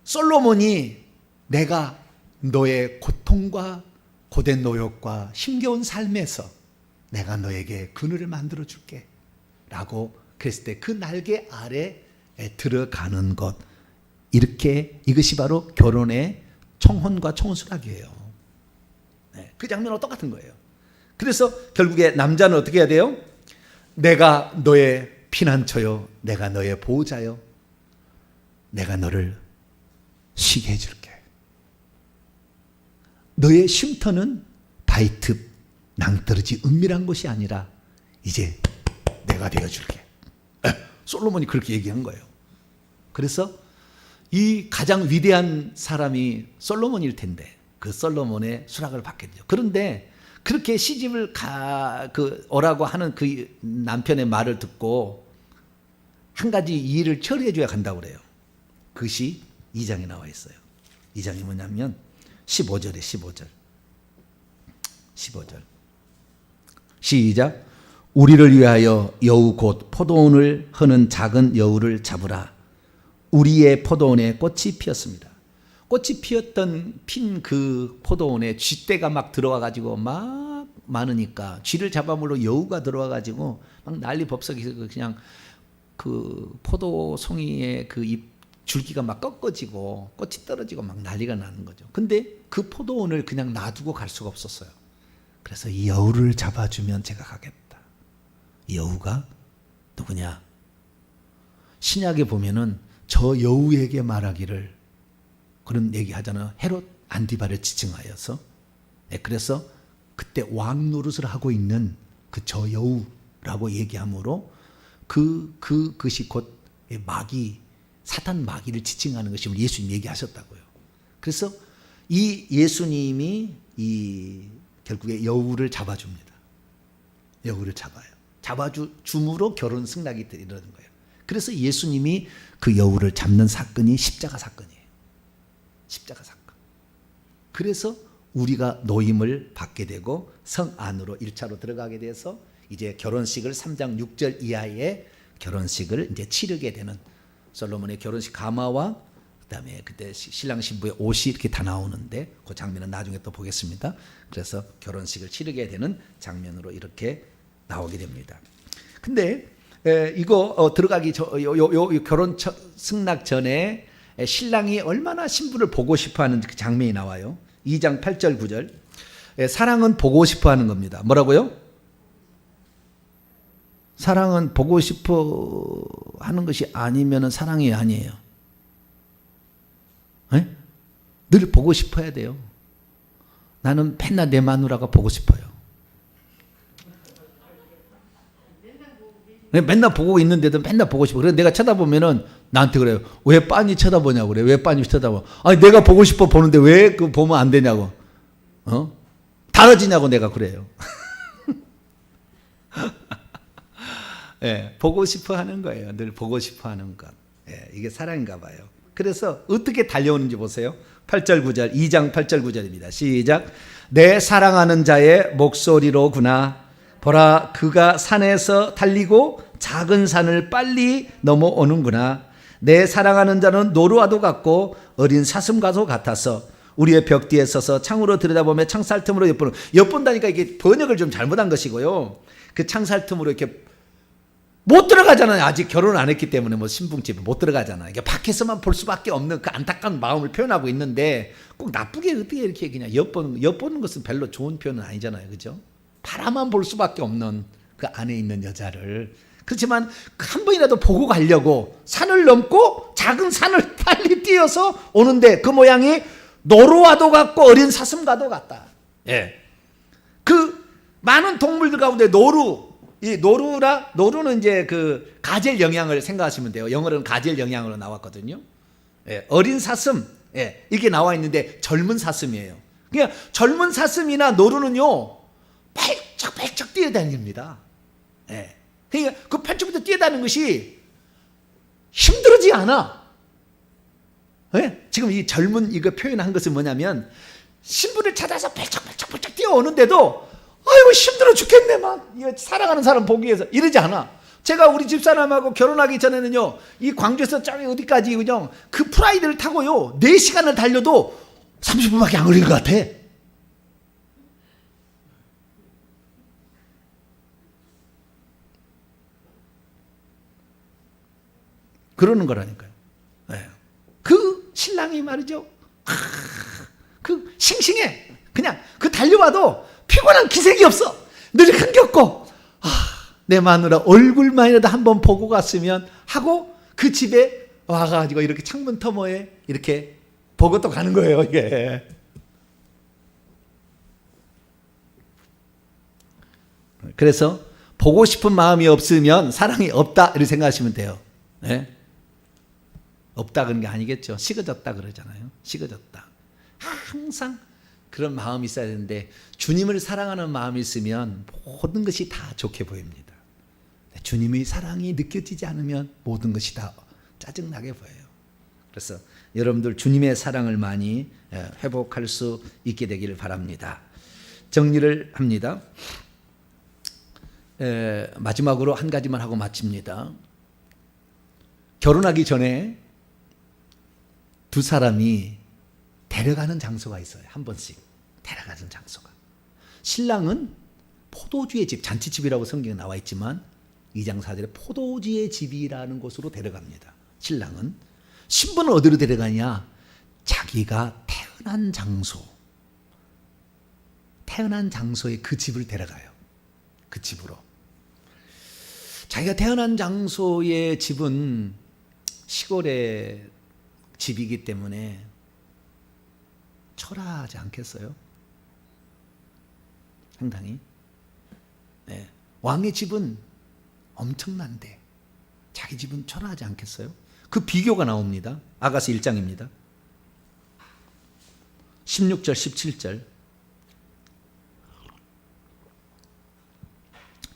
솔로몬이 내가 너의 고통과 고된 노역과 힘겨운 삶에서 내가 너에게 그늘을 만들어 줄게 라고 그랬을 때 그 날개 아래에 들어가는 것, 이것이 바로 결혼의 청혼과 청혼수락이에요. 네, 그 장면하고 똑같은 거예요. 그래서 결국에 남자는 어떻게 해야 돼요? 내가 너의 피난처요, 내가 너의 보호자요, 내가 너를 쉬게 해줄게. 너의 쉼터는 바위틈, 낭떠러지 은밀한 곳이 아니라 이제 내가 되어줄게. 솔로몬이 그렇게 얘기한 거예요. 그래서 이 가장 위대한 사람이 솔로몬일 텐데 그 솔로몬의 수락을 받게 되죠. 그런데 그렇게 시집을 오라고 하는 그 남편의 말을 듣고 한 가지 일을 처리해 줘야 간다고 그래요. 그것이 2장에 나와 있어요. 2장이 뭐냐면 15절에 15절. 시작. 우리를 위하여 여우 곧 포도원을 허는 작은 여우를 잡으라. 우리의 포도원에 꽃이 피었습니다. 꽃이 피었던 핀 그 포도원에 쥐떼가 막 들어와 가지고 막 많으니까 쥐를 잡아물러 여우가 들어와 가지고 막 난리 법석에서 그냥 그 포도송이의 그 잎 줄기가 막 꺾어지고 꽃이 떨어지고 막 난리가 나는 거죠. 근데 그 포도원을 그냥 놔두고 갈 수가 없었어요. 그래서 이 여우를 잡아주면 제가 가겠다. 이 여우가 누구냐? 신약에 보면은 저 여우에게 말하기를 그런 얘기 하잖아요. 헤롯 안디바를 지칭하여서. 그래서 그때 왕 노릇을 하고 있는 그 저 여우라고 얘기하므로 그것이 곧 마귀, 사탄 마귀를 지칭하는 것이 예수님 얘기하셨다고요. 그래서 이 예수님이 결국에 여우를 잡아줍니다. 여우를 잡아요. 잡아줌으로 결혼 승낙이 이러는 거예요. 그래서 예수님이 그 여우를 잡는 사건이 십자가 사건이에요. 십자가 사건. 그래서 우리가 노임을 받게 되고 성 안으로 1차로 들어가게 돼서 이제 결혼식을 3장 6절 이하의 결혼식을 이제 치르게 되는 솔로몬의 결혼식 가마와 그다음에 그때 신랑 신부의 옷이 이렇게 다 나오는데 그 장면은 나중에 또 보겠습니다. 그래서 결혼식을 치르게 되는 장면으로 이렇게 나오게 됩니다. 근데 이거 들어가기 결혼 승낙 전에 신랑이 얼마나 신부를 보고 싶어하는 그 장면이 나와요. 2장 8절 9절. 사랑은 보고 싶어하는 겁니다. 뭐라고요? 사랑은 보고 싶어 하는 것이 아니면 사랑이 아니에요. 네? 늘 보고 싶어야 돼요. 나는 맨날 내 마누라가 보고 싶어요. 맨날 보고 있는데도 맨날 보고 싶어. 그래서 내가 쳐다보면은 나한테 그래요. 왜 빤히 쳐다보냐고 그래. 왜 빤히 쳐다봐. 아니 내가 보고 싶어 보는데 왜 그 보면 안 되냐고. 다뤄지냐고 내가 그래요. 예, 보고 싶어 하는 거예요. 늘 보고 싶어 하는 것. 예, 이게 사랑인가 봐요. 그래서 어떻게 달려오는지 보세요. 8절 9절, 2장 8절 9절입니다. 시작. 내 사랑하는 자의 목소리로구나. 보라, 그가 산에서 달리고 작은 산을 빨리 넘어오는구나. 내 사랑하는 자는 노루와도 같고 어린 사슴과도 같아서 우리의 벽 뒤에 서서 창으로 들여다보며 창살 틈으로 엿보는. 엿본다니까 이게 번역을 좀 잘못한 것이고요. 그 창살 틈으로 이렇게 못 들어가잖아요. 아직 결혼 안 했기 때문에 뭐 신붕집에 못 들어가잖아요. 이게 밖에서만 볼 수밖에 없는 그 안타까운 마음을 표현하고 있는데 꼭 나쁘게 어떻게 이렇게 그냥 엿보는 것은 별로 좋은 표현은 아니잖아요. 그죠? 바라만 볼 수밖에 없는 그 안에 있는 여자를. 그렇지만 한 번이라도 보고 가려고 산을 넘고 작은 산을 빨리 뛰어서 오는데 그 모양이 노루와도 같고 어린 사슴과도 같다. 예. 그 많은 동물들 가운데 노루는 이제 그 가젤 영양을 생각하시면 돼요. 영어로는 가젤 영양으로 나왔거든요. 예, 어린 사슴, 예, 이게 나와 있는데 젊은 사슴이에요. 그러니까 젊은 사슴이나 노루는요, 팔쩍팔쩍 뛰어다닙니다. 예. 그러니까 그 팔쩍팔쩍 뛰어다니는 것이 힘들지 않아. 예? 지금 이 젊은 이거 표현한 것은 뭐냐면 신부를 찾아서 팔쩍팔쩍 뛰어오는데도 아이고 힘들어 죽겠네 막 사랑하는 사람 보기 위해서 이러지 않아. 제가 우리 집사람하고 결혼하기 전에는요 이 광주에서 저기 어디까지 그냥 그 프라이드를 타고요 4시간을 달려도 30분밖에 안 걸린 것 같아. 그러는 거라니까요. 네. 그 신랑이 말이죠 그 싱싱해. 그냥 그 달려와도 피곤한 기색이 없어. 늘 흥겹고, 내 마누라 얼굴만이라도 한번 보고 갔으면 하고 그 집에 와가지고 이렇게 창문 터머에 이렇게 보고 또 가는 거예요, 이게. 그래서 보고 싶은 마음이 없으면 사랑이 없다 이렇게 생각하시면 돼요. 네? 없다 그런 게 아니겠죠. 식어졌다 그러잖아요. 식어졌다. 항상 그런 마음이 있어야 되는데 주님을 사랑하는 마음이 있으면 모든 것이 다 좋게 보입니다. 주님의 사랑이 느껴지지 않으면 모든 것이 다 짜증나게 보여요. 그래서 여러분들 주님의 사랑을 많이 회복할 수 있게 되기를 바랍니다. 정리를 합니다. 마지막으로 한 가지만 하고 마칩니다. 결혼하기 전에 두 사람이 데려가는 장소가 있어요. 한 번씩 데려가는 장소가. 신랑은 포도주의 집, 잔치집이라고 성경에 나와 있지만 2장 4절에 포도주의 집이라는 곳으로 데려갑니다. 신랑은. 신부는 어디로 데려가냐? 자기가 태어난 장소, 태어난 장소에 그 집을 데려가요. 그 집으로. 자기가 태어난 장소의 집은 시골의 집이기 때문에 초라하지 않겠어요? 상당히. 네. 왕의 집은 엄청난데 자기 집은 초라하지 않겠어요? 그 비교가 나옵니다. 아가서 1장입니다. 16절 17절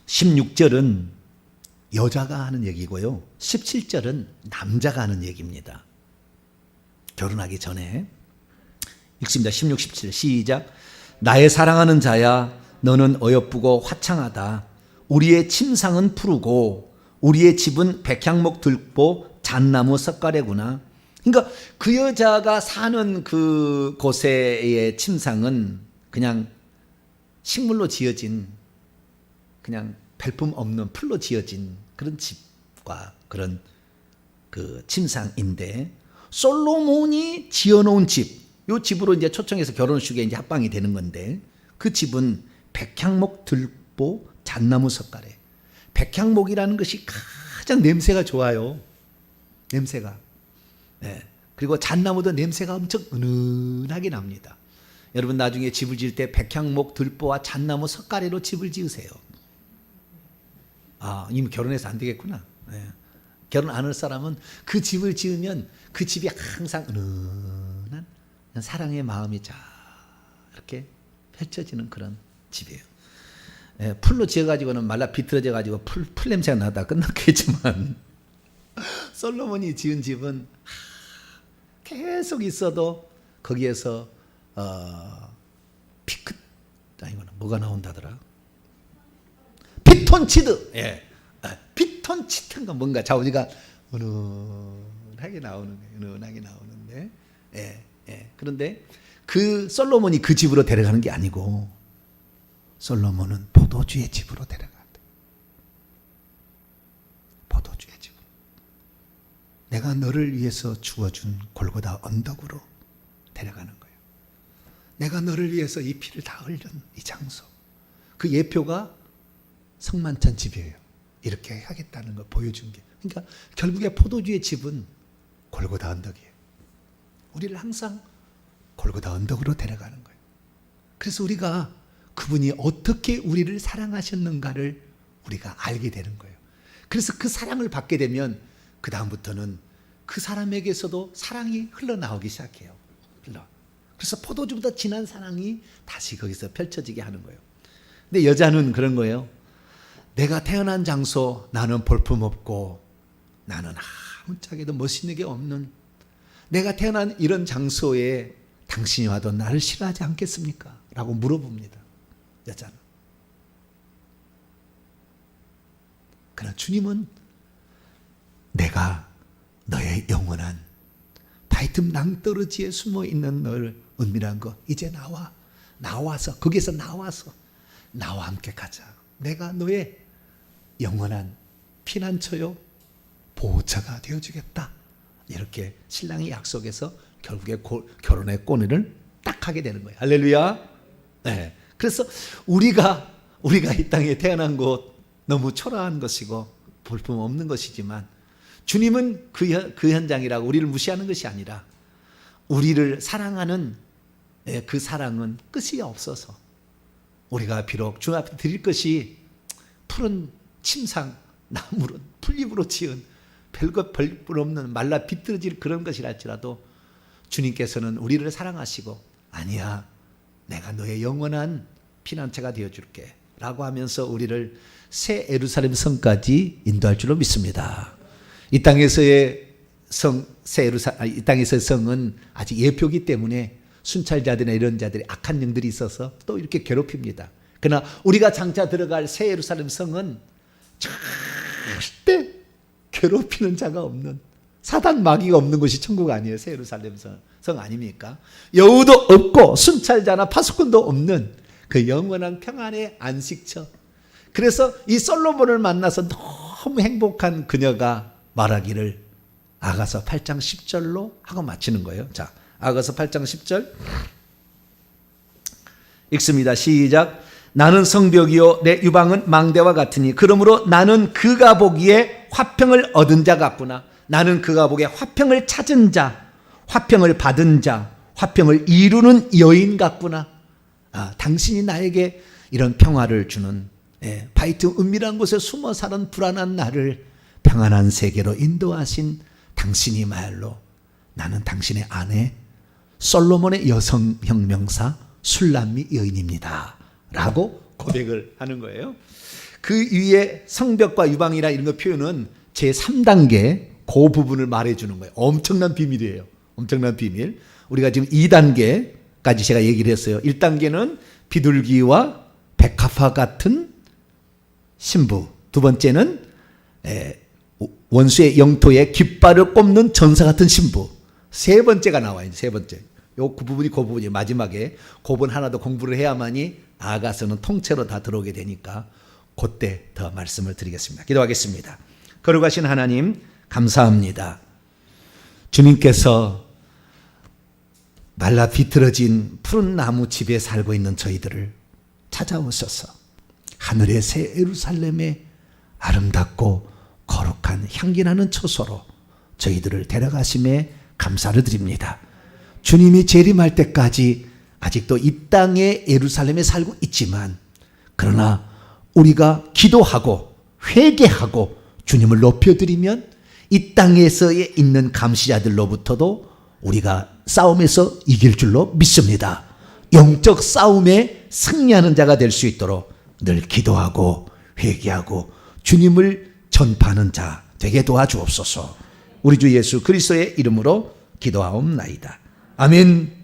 16절은 여자가 하는 얘기고요. 17절은 남자가 하는 얘기입니다. 결혼하기 전에. 읽습니다. 16, 17 시작. 나의 사랑하는 자야 너는 어여쁘고 화창하다. 우리의 침상은 푸르고 우리의 집은 백향목 들보 잣나무 석가래구나. 그러니까 그 여자가 사는 그 곳의 침상은 그냥 식물로 지어진 그냥 별품 없는 풀로 지어진 그런 집과 그런 그 침상인데 솔로몬이 지어놓은 집, 요 집으로 이제 초청해서 결혼식에 이제 합방이 되는 건데 그 집은 백향목 들보 잣나무 석가래. 백향목이라는 것이 가장 냄새가 좋아요. 냄새가. 네. 그리고 잣나무도 냄새가 엄청 은은하게 납니다. 여러분 나중에 집을 지을 때 백향목 들보와 잣나무 석가래로 집을 지으세요. 이미 결혼해서 안 되겠구나. 네. 결혼 안 할 사람은 그 집을 지으면 그 집이 항상 은은한 사랑의 마음이 쫙 이렇게 펼쳐지는 그런 집이에요. 예, 풀로 지어가지고는 말라 비틀어져가지고 풀 냄새가 나다 끝났겠지만 솔로몬이 지은 집은 계속 있어도 거기에서 피크 아니구나 뭐가 나온다더라. 피톤치드. 예. 피톤치드인가 뭔가 자우지가 은은하게 나오는 거예요. 은은하게 나오는데. 예. 예. 그런데 그 솔로몬이 그 집으로 데려가는 게 아니고 솔로몬은 포도주의 집으로 데려간다. 포도주의 집으로. 내가 너를 위해서 주어준 골고다 언덕으로 데려가는 거예요. 내가 너를 위해서 이 피를 다 흘린 이 장소. 그 예표가 성만찬 집이에요. 이렇게 하겠다는 걸 보여준 게. 그러니까 결국에 포도주의 집은 골고다 언덕이에요. 우리를 항상 골고다 언덕으로 데려가는 거예요. 그래서 우리가 그분이 어떻게 우리를 사랑하셨는가를 우리가 알게 되는 거예요. 그래서 그 사랑을 받게 되면 그 다음부터는 그 사람에게서도 사랑이 흘러나오기 시작해요. 그래서 포도주보다 진한 사랑이 다시 거기서 펼쳐지게 하는 거예요. 근데 여자는 그런 거예요. 내가 태어난 장소 나는 볼품없고 나는 아무짝에도 멋있는 게 없는 내가 태어난 이런 장소에 당신이 와도 나를 싫어하지 않겠습니까? 라고 물어봅니다. 여자는. 그러나 주님은 내가 너의 영원한 바이틈 낭떠러지에 숨어있는 너를 은밀한 거 이제 나와서 거기에서 나와서 나와 함께 가자. 내가 너의 영원한 피난처요 보호자가 되어주겠다. 이렇게 신랑이 약속해서 결국에 결혼의 꼬리를 딱 하게 되는 거예요. 할렐루야. 네. 그래서 우리가 이 땅에 태어난 곳 너무 초라한 것이고 볼품 없는 것이지만 주님은 그 현장이라고 우리를 무시하는 것이 아니라 우리를 사랑하는 그 사랑은 끝이 없어서 우리가 비록 주 앞에 드릴 것이 푸른 침상 나무로 풀잎으로 지은 별것 별뿔 없는 말라 비틀어질 그런 것이랄지라도 주님께서는 우리를 사랑하시고 아니야 내가 너의 영원한 피난처가 되어줄게 라고 하면서 우리를 새 예루살렘 성까지 인도할 줄로 믿습니다. 이 땅에서의 이 땅에서의 성은 아직 예표기 때문에 순찰자들이나 이런 자들이 악한 영들이 있어서 또 이렇게 괴롭힙니다. 그러나 우리가 장차 들어갈 새 예루살렘 성은 절대 괴롭히는 자가 없는 사단 마귀가 없는 곳이 천국 아니에요. 새 예루살렘 성 아닙니까? 여우도 없고 순찰자나 파수꾼도 없는 그 영원한 평안의 안식처. 그래서 이 솔로몬을 만나서 너무 행복한 그녀가 말하기를 아가서 8장 10절로 하고 마치는 거예요. 자, 아가서 8장 10절 읽습니다. 시작. 나는 성벽이요 내 유방은 망대와 같으니 그러므로 나는 그가 보기에 화평을 얻은 자 같구나. 나는 그가 보기에 화평을 찾은 자, 화평을 받은 자, 화평을 이루는 여인 같구나. 당신이 나에게 이런 평화를 주는 바이트 은밀한 곳에 숨어 사는 불안한 나를 평안한 세계로 인도하신 당신이야말로 나는 당신의 아내 솔로몬의 여성혁명사 술람미 여인입니다 라고 고백을 하는 거예요. 그 위에 성벽과 유방이라 이런 거 표현은 제3단계 그 부분을 말해주는 거예요. 엄청난 비밀이에요. 엄청난 비밀. 우리가 지금 2단계까지 제가 얘기를 했어요. 1단계는 비둘기와 백합화 같은 신부, 두 번째는 원수의 영토에 깃발을 꼽는 전사 같은 신부, 세 번째가 나와요. 세 번째. 그 부분이 마지막에 그 부분 하나 더 공부를 해야만이 아가서는 통째로 다 들어오게 되니까 그때 더 말씀을 드리겠습니다. 기도하겠습니다. 거룩하신 하나님 감사합니다. 주님께서 말라 비틀어진 푸른 나무 집에 살고 있는 저희들을 찾아오셔서 하늘의 새 예루살렘에 아름답고 거룩한 향기나는 처소로 저희들을 데려가심에 감사를 드립니다. 주님이 재림할 때까지 아직도 이 땅의 예루살렘에 살고 있지만 그러나 우리가 기도하고 회개하고 주님을 높여드리면 이 땅에서 있는 감시자들로부터도 우리가 싸움에서 이길 줄로 믿습니다. 영적 싸움에 승리하는 자가 될 수 있도록 늘 기도하고 회개하고 주님을 전파하는 자 되게 도와주옵소서. 우리 주 예수 그리스도의 이름으로 기도하옵나이다. 아멘.